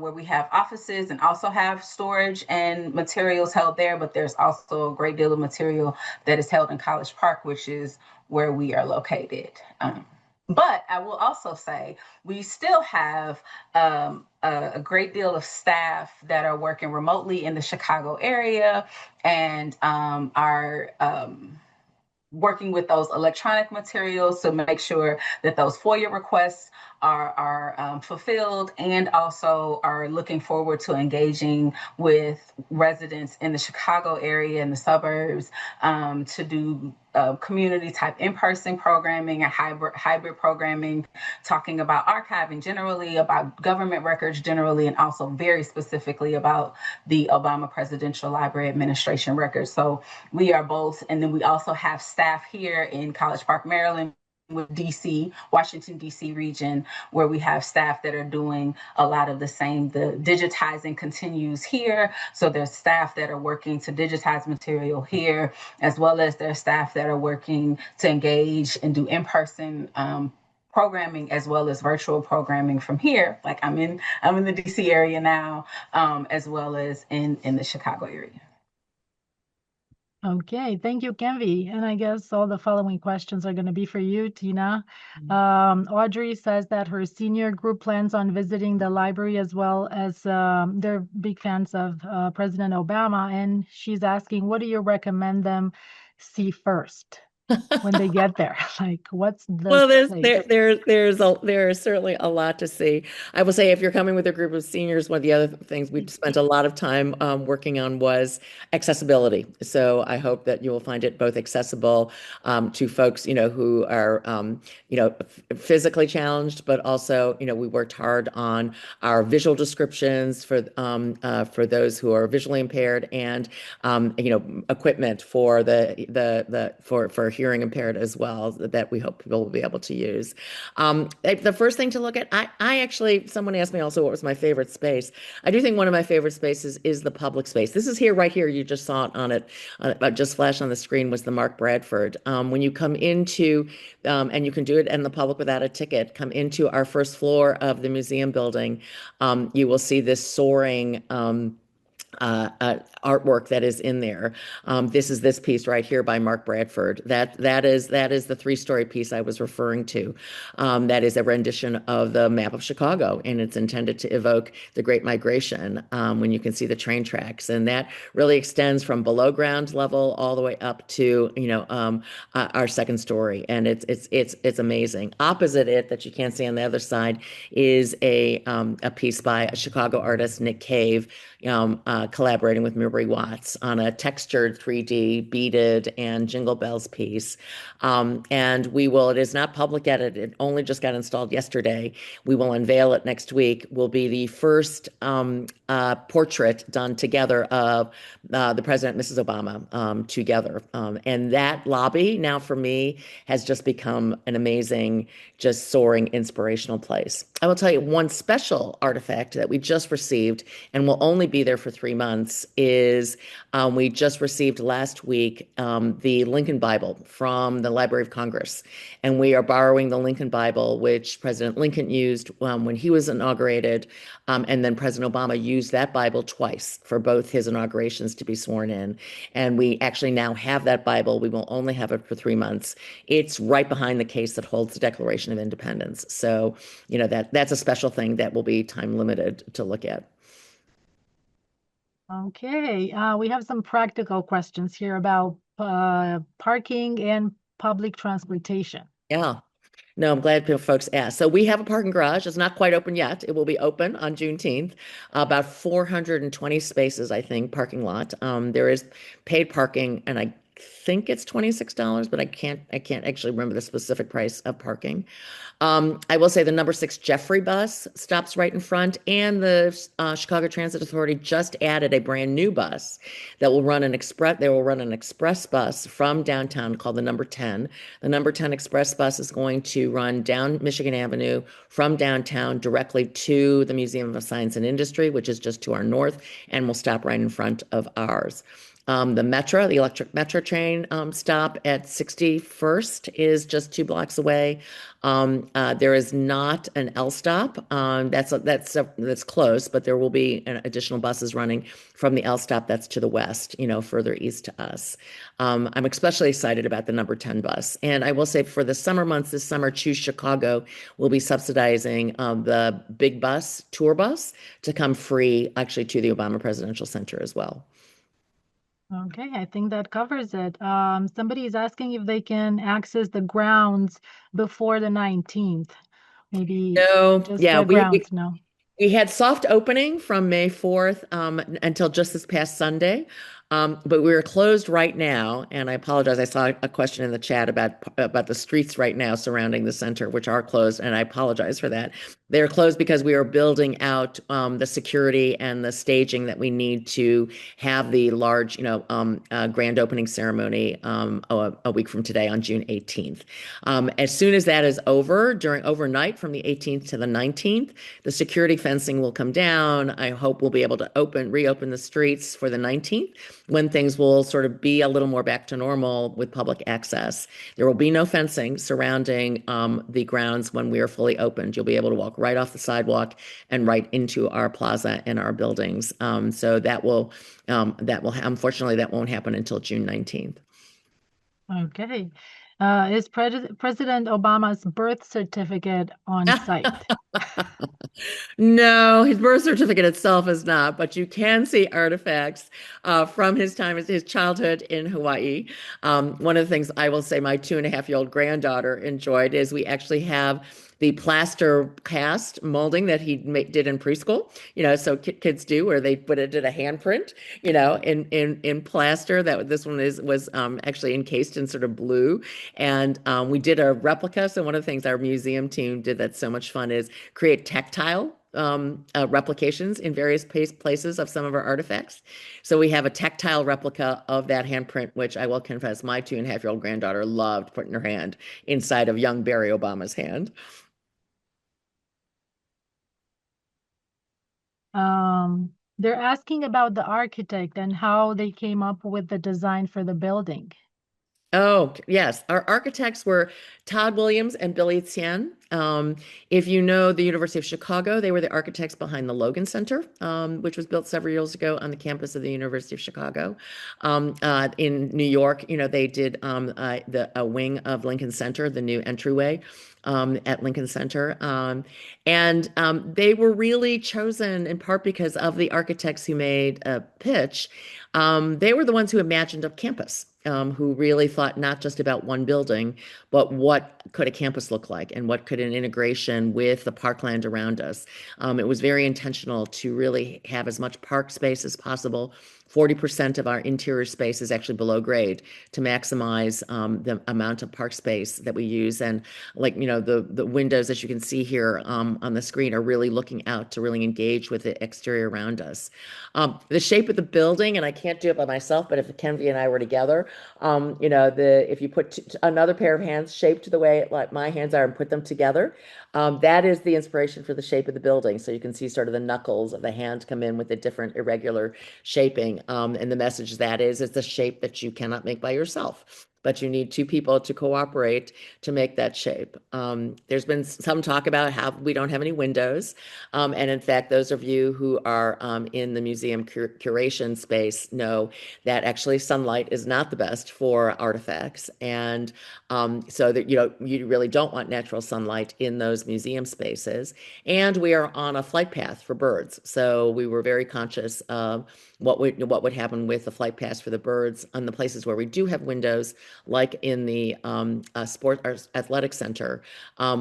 where we have offices and also have storage and materials held there. But there's also a great deal of material that is held in College Park, which is where we are located. But I will also say we still have a great deal of staff that are working remotely in the Chicago area and are working with those electronic materials to make sure that those FOIA requests are fulfilled, and also are looking forward to engaging with residents in the Chicago area and the suburbs to do community type in-person programming and hybrid programming, talking about archiving generally, about government records generally, and also very specifically about the Obama Presidential Library Administration records. So we are both, and then we also have staff here in College Park, Maryland, with DC, Washington, DC region, where we have staff that are doing a lot of the same. The digitizing continues here. So there's staff that are working to digitize material here, as well as there's staff that are working to engage and do in-person programming, as well as virtual programming from here. Like I'm in the DC area now, as well as in the Chicago area. Okay, thank you, Kenvi. And I guess all the following questions are going to be for you, Tina. Audrey says that her senior group plans on visiting the library, as well as they're big fans of President Obama. And she's asking, what do you recommend them see first when they get there? Like, what's the Well, place? there is certainly a lot to see. I will say, if you're coming with a group of seniors, one of the other things we spent a lot of time working on was accessibility. So I hope that you will find it both accessible to folks, who are, physically challenged, but also, we worked hard on our visual descriptions for those who are visually impaired, and equipment for for hearing impaired as well that we hope people will be able to use. The first thing to look at, I actually, someone asked me also what was my favorite space. I do think one of my favorite spaces is the public space. This is here, right here. You just saw it on it, just flashed on the screen was the Mark Bradford. When you come into, and you can do it in the public without a ticket, come into our first floor of the museum building, you will see this soaring artwork that is in there. This is this piece right here by Mark Bradford. That is the three-story piece I was referring to. That is a rendition of the map of Chicago, and it's intended to evoke the Great Migration. When you can see the train tracks, and that really extends from below ground level all the way up to our second story, and it's amazing. Opposite it, that you can't see on the other side, is a piece by a Chicago artist, Nick Cave, collaborating with Murray Watts on a textured 3D beaded and Jingle Bells piece. And it is not public yet. It only just got installed yesterday. We will unveil it next week. Will be the first portrait done together of the President and Mrs. Obama together. And that lobby now for me has just become an amazing, just soaring, inspirational place. I will tell you one special artifact that we just received and will only be there for 3 months is we just received last week the Lincoln Bible from the Library of Congress. And we are borrowing the Lincoln Bible, which President Lincoln used when he was inaugurated. And then President Obama used that Bible twice for both his inaugurations to be sworn in. And we actually now have that Bible. We will only have it for 3 months. It's right behind the case that holds the Declaration of Independence. So, that's a special thing that will be time limited to look at. Okay, we have some practical questions here about parking and public transportation. Yeah. No, I'm glad folks asked. So we have a parking garage. It's not quite open yet. It will be open on Juneteenth. About 420 spaces, I think, parking lot. There is paid parking, and I think it's $26, but I can't actually remember the specific price of parking. I will say the number 6 Jeffrey bus stops right in front, and the Chicago Transit Authority just added a brand new bus that will run an express. They will run an express bus from downtown called the number 10. The number 10 express bus is going to run down Michigan Avenue from downtown directly to the Museum of Science and Industry, which is just to our north, and will stop right in front of ours. The electric Metro train stop at 61st is just 2 blocks away. There is not an L stop. That's close, but there will be additional buses running from the L stop that's to the west, further east to us. I'm especially excited about the number 10 bus. And I will say for the summer months this summer, Choose Chicago will be subsidizing the big bus, tour bus, to come free actually to the Obama Presidential Center as well. Okay, I think that covers it. Somebody is asking if they can access the grounds before the 19th. Maybe No, just yeah, the grounds, no. we had soft opening from May 4th until just this past Sunday. But we're closed right now, and I apologize. I saw a question in the chat about the streets right now surrounding the center, which are closed, and I apologize for that. They're closed because we are building out the security and the staging that we need to have the large, grand opening ceremony a week from today on June 18th. As soon as that is over, overnight from the 18th to the 19th, the security fencing will come down. I hope we'll be able to reopen the streets for the 19th, when things will sort of be a little more back to normal with public access. There will be no fencing surrounding the grounds when we are fully opened. You'll be able to walk right off the sidewalk and right into our plaza and our buildings. So unfortunately, that won't happen until June 19th. Okay. Is President Obama's birth certificate on site? No, his birth certificate itself is not, but you can see artifacts from his childhood in Hawaii. One of the things I will say my 2.5-year-old granddaughter enjoyed is we actually have the plaster cast molding that he did in preschool, so kids do, where they did a handprint, in plaster. This one was actually encased in sort of blue, and we did a replica. So one of the things our museum team did that's so much fun is create tactile replications in various places of some of our artifacts. So we have a tactile replica of that handprint, which I will confess my 2.5-year-old granddaughter loved putting her hand inside of young Barry Obama's hand. They're asking about the architect and how they came up with the design for the building. Oh, yes. Our architects were Todd Williams and Billy Tchen. If you know the University of Chicago, they were the architects behind the Logan Center, which was built several years ago on the campus of the University of Chicago. In New York, they did a wing of Lincoln Center, the new entryway at Lincoln Center. And they were really chosen in part because of the architects who made a pitch. They were the ones who imagined a campus, who really thought not just about one building, but what could a campus look like and what could an integration with the parkland around us. It was very intentional to really have as much park space as possible. 40% of our interior space is actually below grade to maximize the amount of park space that we use. And the windows, as you can see here on the screen, are really looking out to really engage with the exterior around us. The shape of the building, and I can't do it by myself, but if Kenvi and I were together, if you put another pair of hands shaped the way like my hands are and put them together, that is the inspiration for the shape of the building. So you can see sort of the knuckles of the hand come in with a different irregular shaping. And the message that is, it's a shape that you cannot make by yourself, but you need two people to cooperate to make that shape. There's been some talk about how we don't have any windows. And in fact, those of you who are in the museum curation space know that actually sunlight is not the best for artifacts. And so that you really don't want natural sunlight in those museum spaces. And we are on a flight path for birds. So we were very conscious of what would happen with the flight paths for the birds on the places where we do have windows, like in the athletic center.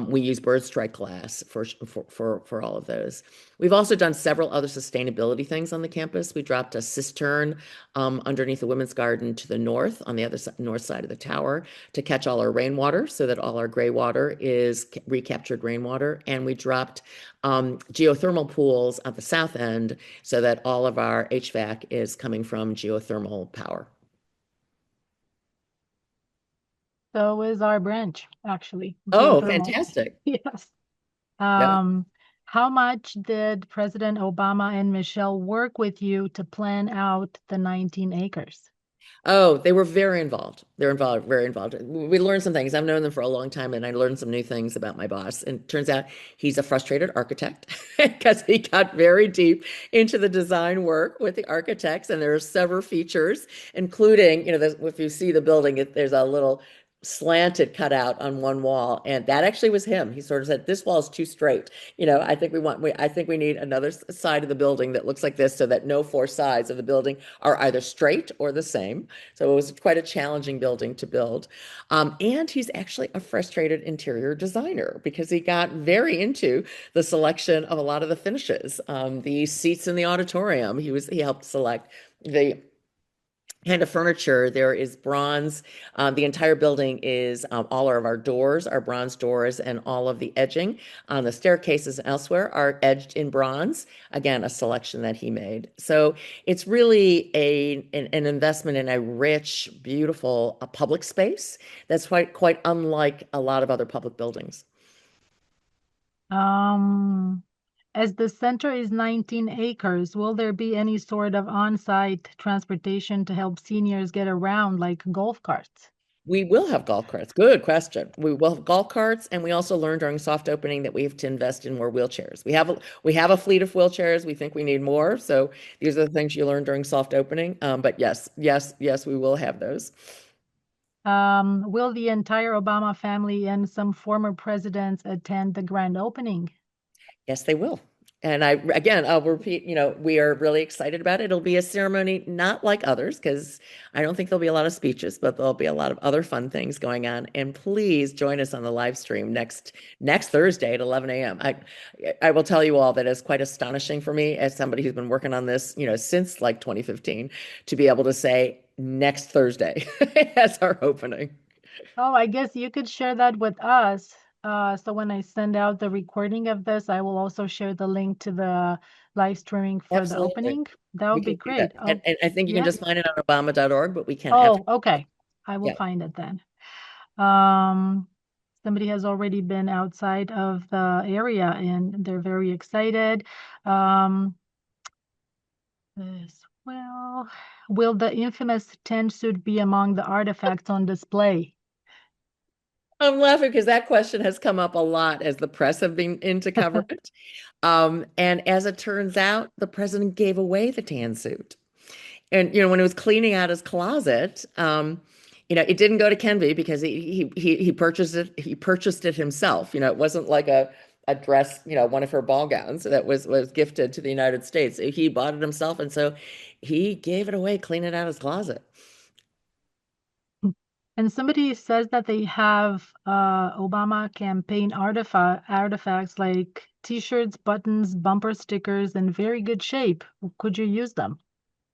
We use bird strike glass for all of those. We've also done several other sustainability things on the campus. We dropped a cistern underneath the women's garden to the north on the other north side of the tower to catch all our rainwater so that all our gray water is recaptured rainwater. And we dropped geothermal pools at the south end so that all of our HVAC is coming from geothermal power. So is our branch, actually. Oh, Geothermal. fantastic. Yes. Yeah. How much did President Obama and Michelle work with you to plan out the 19 acres? Oh, they were very involved. They're involved, very involved. We learned some things. I've known them for a long time, and I learned some new things about my boss. And it turns out he's a frustrated architect because he got very deep into the design work with the architects. And there are several features, including, if you see the building, there's a little slanted cutout on one wall, and that actually was him. He sort of said, "This wall is too straight. I think we need another side of the building that looks like this, so that no four sides of the building are either straight or the same." So it was quite a challenging building to build. And he's actually a frustrated interior designer because he got very into the selection of a lot of the finishes. The seats in the auditorium, he helped select the kind of furniture. There is bronze. The entire building is all of our doors are bronze doors, and all of the edging on the staircases and elsewhere are edged in bronze. Again, a selection that he made. So it's really an investment in a rich, beautiful public space that's quite unlike a lot of other public buildings. As the center is 19 acres, will there be any sort of on-site transportation to help seniors get around, like golf carts? We will have golf carts. Good question. We will have golf carts, and we also learned during soft opening that we have to invest in more wheelchairs. We have a fleet of wheelchairs. We think we need more. So these are the things you learn during soft opening. But yes, we will have those. Will the entire Obama family and some former presidents attend the grand opening? Yes, they will. And I'll repeat, we are really excited about it. It'll be a ceremony not like others because I don't think there'll be a lot of speeches, but there'll be a lot of other fun things going on. And please join us on the live stream next Thursday at 11 a.m. I will tell you all that it's quite astonishing for me as somebody who's been working on this, since like 2015, to be able to say next Thursday as our opening. Oh, I guess you could share that with us. So when I send out the recording of this, I will also share the link to the live streaming for the Absolutely. opening. That We would be can do that. great. Oh, And I think you can yeah. just find it on obama.org, but we can Oh, okay. I will Yeah. find it then. Somebody has already been outside of the area and they're very excited. As well, will the infamous 10 suit be among the artifacts on display? I'm laughing because that question has come up a lot as the press have been into cover it. And as it turns out, the president gave away the tan suit. And when he was cleaning out his closet, it didn't go to Kenvi because he purchased it. He purchased it himself. It wasn't like a dress, one of her ball gowns that was gifted to the United States. He bought it himself, and so he gave it away, cleaning out his closet. And somebody says that they have Obama campaign artifacts like T-shirts, buttons, bumper stickers in very good shape. Could you use them?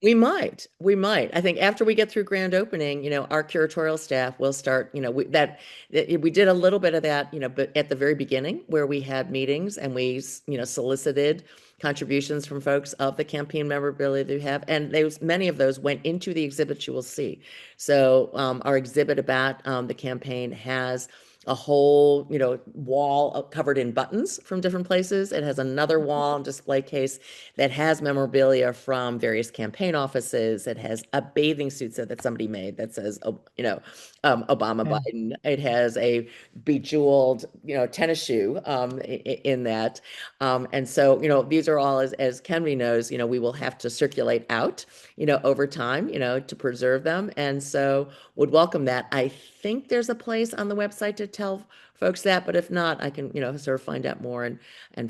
We might. I think after we get through grand opening, our curatorial staff will start, we did a little bit of that, but at the very beginning where we had meetings and we, solicited contributions from folks of the campaign memorabilia that we have. And many of those went into the exhibits you will see. So our exhibit about the campaign has a whole, wall covered in buttons from different places. It has another wall and display case that has memorabilia from various campaign offices. It has a bathing suit set that somebody made that says, Obama Yeah. Biden. It has a bejeweled, tennis shoe in that. And so, these are all, as Kenvi knows, we will have to circulate out, over time, to preserve them. And so would welcome that. I think there's a place on the website to tell folks that, but if not, I can, sort of find out more and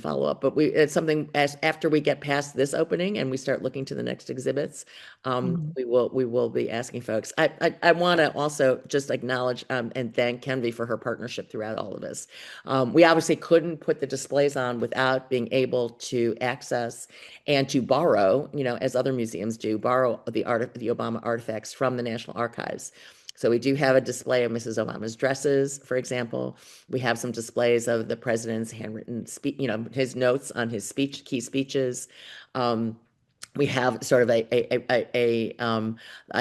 follow up. But it's something after we get past this opening and we start looking to the next exhibits, we will be asking folks. I want to also just acknowledge and thank Kenvi for her partnership throughout all of this. We obviously couldn't put the displays on without being able to access and to borrow, as other museums do, borrow the Obama artifacts from the National Archives. So we do have a display of Mrs. Obama's dresses, for example. We have some displays of the president's handwritten speech, his notes on his key speeches. We have sort of I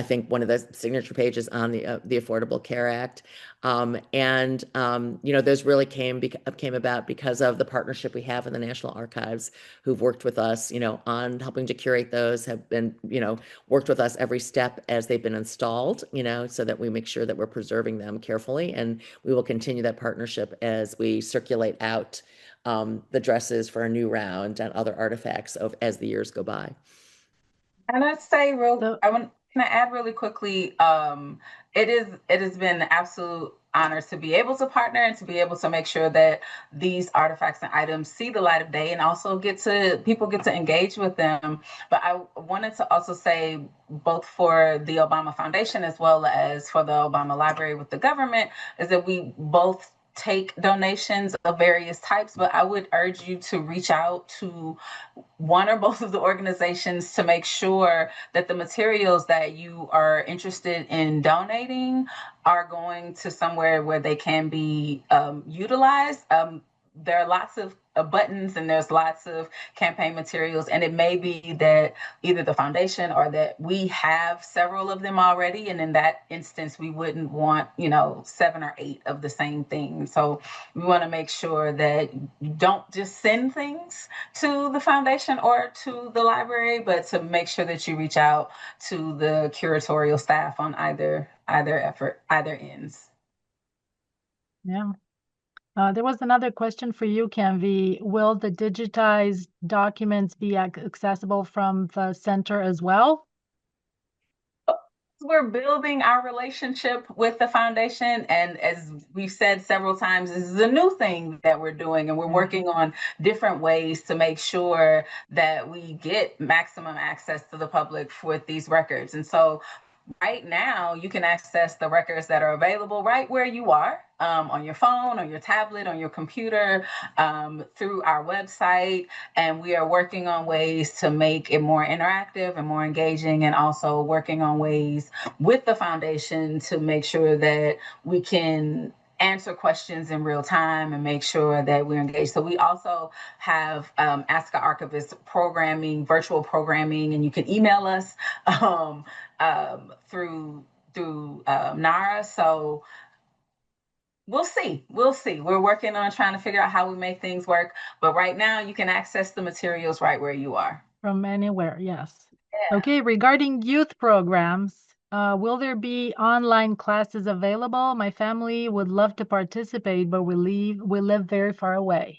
think one of the signature pages on the Affordable Care Act, and those really came about because of the partnership we have in the National Archives, who've worked with us, on helping to curate those, have been, worked with us every step as they've been installed, so that we make sure that we're preserving them carefully, and we will continue that partnership as we circulate out the dresses for a new round and other artifacts as the years go by. And I'd say So, can I add really quickly, it has been an absolute honor to be able to partner and to be able to make sure that these artifacts and items see the light of day and also people get to engage with them. But I wanted to also say, both for the Obama Foundation as well as for the Obama Library with the government, is that we both take donations of various types, but I would urge you to reach out to one or both of the organizations to make sure that the materials that you are interested in donating are going to somewhere where they can be utilized. There are lots of buttons and there's lots of campaign materials, and it may be that either the foundation or that we have several of them already, and in that instance we wouldn't want 7 or 8 of the same thing. So we want to make sure that you don't just send things to the foundation or to the library, but to make sure that you reach out to the curatorial staff on either ends. yeah. There was another question for you, Kenvi. Will the digitized documents be accessible from the center as well? We're building our relationship with the foundation, and as we've said several times, this is a new thing that we're doing, and we're working on different ways to make sure that we get maximum access to the public with these records. And so right now, you can access the records that are available right where you are, on your phone, on your tablet, on your computer, through our website. And we are working on ways to make it more interactive and more engaging, and also working on ways with the foundation to make sure that we can answer questions in real time and make sure that we're engaged. So we also have Ask an Archivist programming, virtual programming, and you can email us through NARA. So we'll see. We'll see. We're working on trying to figure out how we make things work. But right now, you can access the materials right where you are. From anywhere, yes. Yeah. Okay, regarding youth programs, will there be online classes available? My family would love to participate, but we live very far away.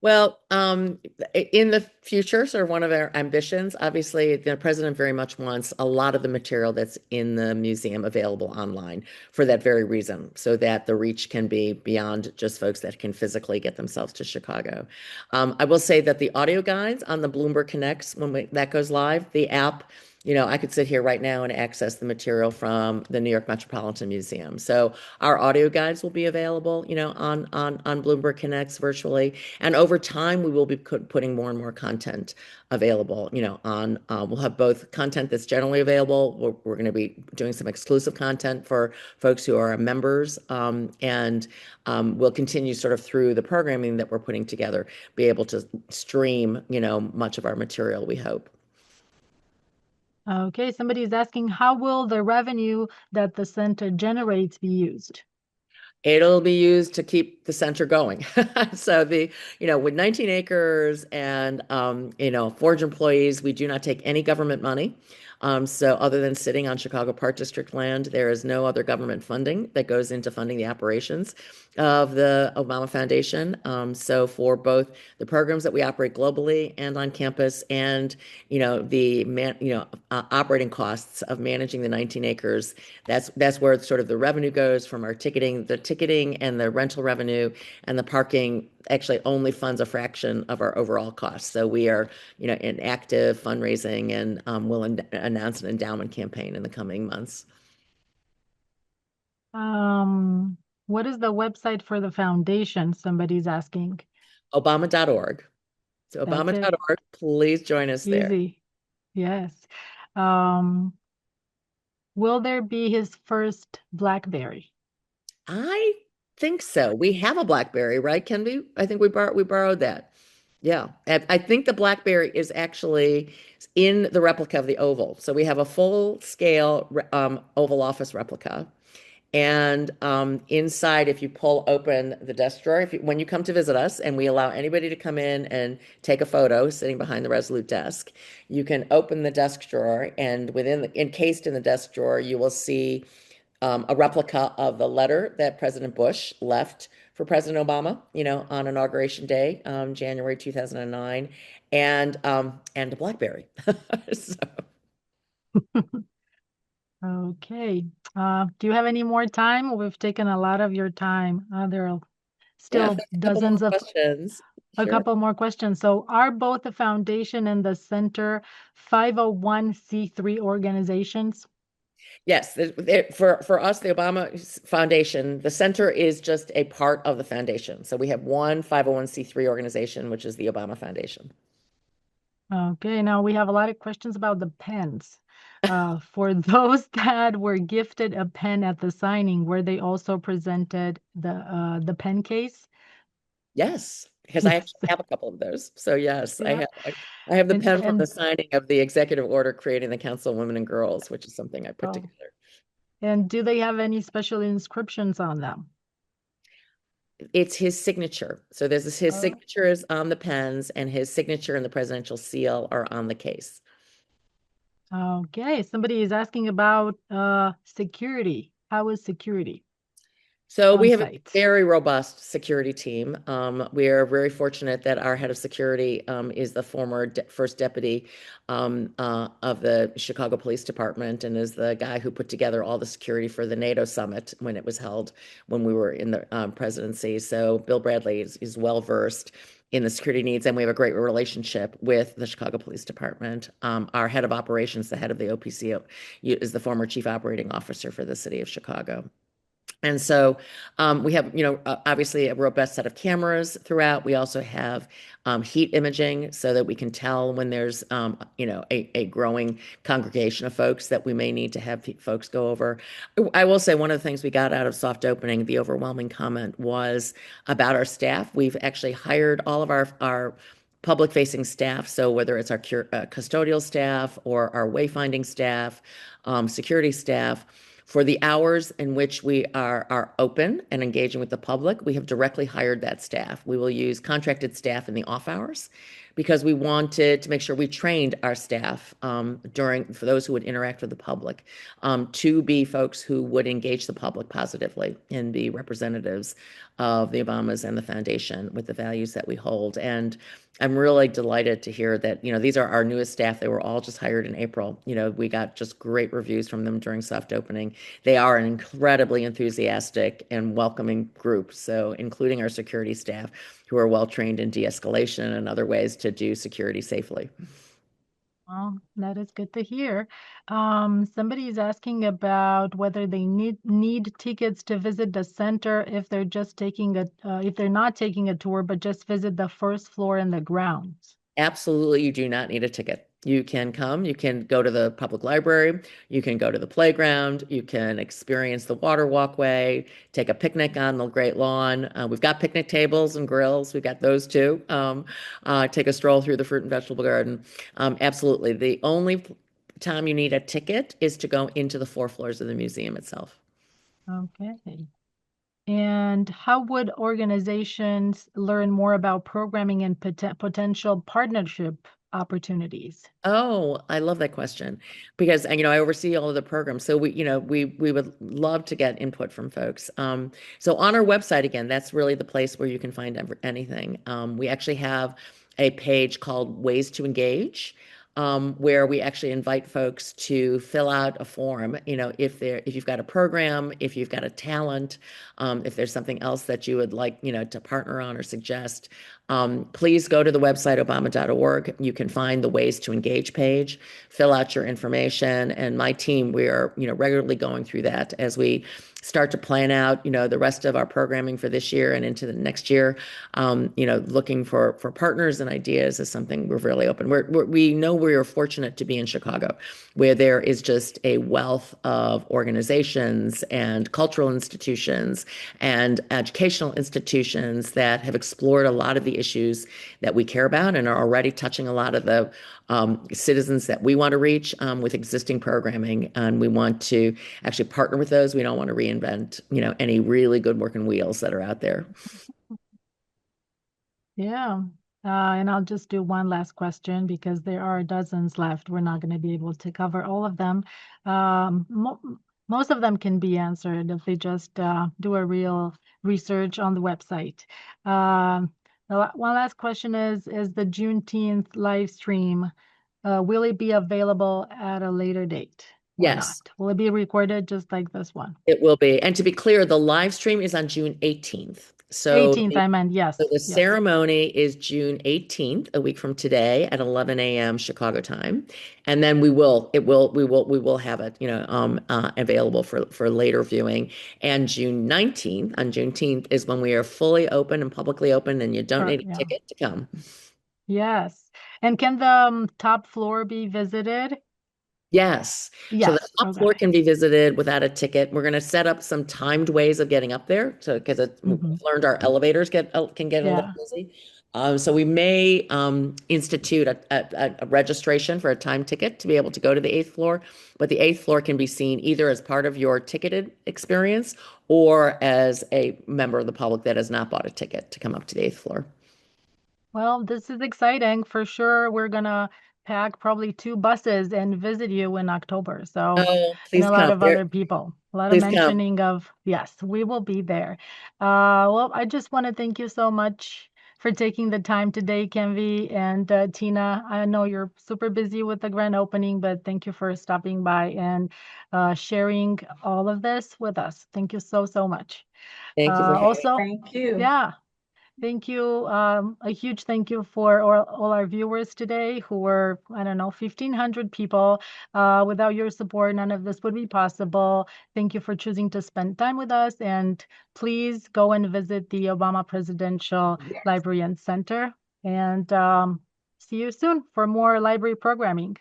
Well, in the future, sort of one of our ambitions, obviously, the president very much wants a lot of the material that's in the museum available online for that very reason, so that the reach can be beyond just folks that can physically get themselves to Chicago. I will say that the audio guides on the Bloomberg Connects, that goes live, the app, I could sit here right now and access the material from the New York Metropolitan Museum. So our audio guides will be available, on Bloomberg Connects virtually. And over time, we will be putting more and more content available, we'll have both content that's generally available. We're going to be doing some exclusive content for folks who are members. And we'll continue sort of through the programming that we're putting together, be able to stream, much of our material, we hope. Okay, somebody's asking, how will the revenue that the center generates be used? It'll be used to keep the center going. So with 19 acres and, 400 employees, we do not take any government money. So other than sitting on Chicago Park District land, there is no other government funding that goes into funding the operations of the Obama Foundation. So for both the programs that we operate globally and on campus, and the operating costs of managing the 19 acres, that's where sort of the revenue goes from our ticketing and the rental revenue, and the parking actually only funds a fraction of our overall costs. So we are, in active fundraising, and we'll announce an endowment campaign in the coming months. What is the website for the foundation? Somebody's asking. Obama.org. So That's it. Obama.org, please join us there. Easy. Yes. Will there be his first BlackBerry? I think so. We have a BlackBerry, right, Kenvi? I think we borrowed that. Yeah. I think the BlackBerry is actually in the replica of the Oval. So we have a full scale Oval Office replica. And inside, if you pull open the desk drawer, when you come to visit us, and we allow anybody to come in and take a photo sitting behind the Resolute desk, you can open the desk drawer, and encased in the desk drawer, you will see a replica of the letter that President Bush left for President Obama, on Inauguration Day, January 2009, and a BlackBerry. So. Okay. Do you have any more time? We've taken a lot of your time. There are still dozens of questions. A couple more questions. So are both the foundation and the center 501c3 organizations? Yes, for us, the Obama Foundation, the center is just a part of the foundation. So we have one 501c3 organization, which is the Obama Foundation. Okay, now we have a lot of questions about the pens. For those that were gifted a pen at the signing, were they also presented the pen case? Yes, because I actually have a couple of those. So yes, Yeah. I have the pen from the signing of the executive order creating the Council of Women and Girls, which is something I put together. And do they have any special inscriptions on them? It's his signature. So his signature is on the pens, and his signature and the presidential seal are on the case. Okay, somebody is asking about security. How is security? So we have a very robust security team. We are very fortunate that our head of security is the former first deputy of the Chicago Police Department, and is the guy who put together all the security for the NATO summit when it was held, when we were in the presidency. So Bill Bradley is well versed in the security needs, and we have a great relationship with the Chicago Police Department. Our head of operations, the head of the OPC, is the former chief operating officer for the city of Chicago. And so we have, obviously a robust set of cameras throughout. We also have heat imaging so that we can tell when there's, a growing congregation of folks that we may need to have folks go over. I will say one of the things we got out of soft opening, the overwhelming comment was about our staff. We've actually hired all of our public facing staff. So whether it's our custodial staff or our wayfinding staff, security staff, for the hours in which we are open and engaging with the public, we have directly hired that staff. We will use contracted staff in the off hours because we wanted to make sure we trained our staff for those who would interact with the public to be folks who would engage the public positively and be representatives of the Obamas and the foundation with the values that we hold. And I'm really delighted to hear that, these are our newest staff. They were all just hired in April. We got just great reviews from them during soft opening. They are an incredibly enthusiastic and welcoming group. So including our security staff who are well trained in de-escalation and other ways to do security safely. Well, that is good to hear. Somebody is asking about whether they need tickets to visit the center if they're just taking if they're not taking a tour, but just visit the first floor and the grounds. Absolutely, you do not need a ticket. You can come, you can go to the public library, you can go to the playground, you can experience the water walkway, take a picnic on the Great Lawn. We've got picnic tables and grills, we've got those too. Take a stroll through the fruit and vegetable garden. Absolutely. The only time you need a ticket is to go into the 4 floors of the museum itself. Okay. And how would organizations learn more about programming and potential partnership opportunities? Oh, I love that question because I oversee all of the programs. So we would love to get input from folks. So on our website, again, that's really the place where you can find anything. We actually have a page called Ways to Engage. Where we actually invite folks to fill out a form, if you've got a program, if you've got a talent, if there's something else that you would like, to partner on or suggest, please go to the website, obama.org. You can find the Ways to Engage page, fill out your information. And my team, we are, regularly going through that as we start to plan out, the rest of our programming for this year and into the next year. Looking for partners and ideas is something we're really open. We know we are fortunate to be in Chicago, where there is just a wealth of organizations and cultural institutions and educational institutions that have explored a lot of the issues that we care about and are already touching a lot of the citizens that we want to reach with existing programming. And we want to actually partner with those. We don't want to reinvent, any really good working wheels that are out there. Yeah. And I'll just do one last question because there are dozens left. We're not going to be able to cover all of them. Most of them can be answered if they just do a real research on the website. One last question is the Juneteenth live stream, will it be available at a later date or Yes. not? Will it be recorded just like this one? It will be. And to be clear, the live stream is on June 18th. So 18th, I meant, yes. So the ceremony is June 18th, a week from today at 11 a.m. Chicago time. And then we will have it, available for later viewing. And June 19th, on Juneteenth, is when we are fully open and publicly open, and you don't need a ticket to come. Yes. And can the top floor be visited? Yes. So the top floor can be visited without a ticket. We're going to set up some timed ways of getting up there. So because we've learned our elevators can get a little busy. So we may institute a registration for a time ticket to be able to go to the 8th floor. But the 8th floor can be seen either as part of your ticketed experience or as a member of the public that has not bought a ticket to come up to the 8th floor. Well, this is exciting. For sure, we're going to pack probably 2 buses and visit you in October. So, and a lot of other people, a lot of mentioning of, yes, we will be there. Well, I just want to thank you so much for taking the time today, Kenvi and Tina. I know you're super busy with the grand opening, but thank you for stopping by and sharing all of this with us. Thank you so, so much. Thank you for also, thank you. Yeah. Thank you. A huge thank you for all our viewers today who were, I don't know, 1,500 people. Without your support, none of this would be possible. Thank you for choosing to spend time with us. And please go and visit the Obama Presidential Library and Center. And see you soon for more library programming.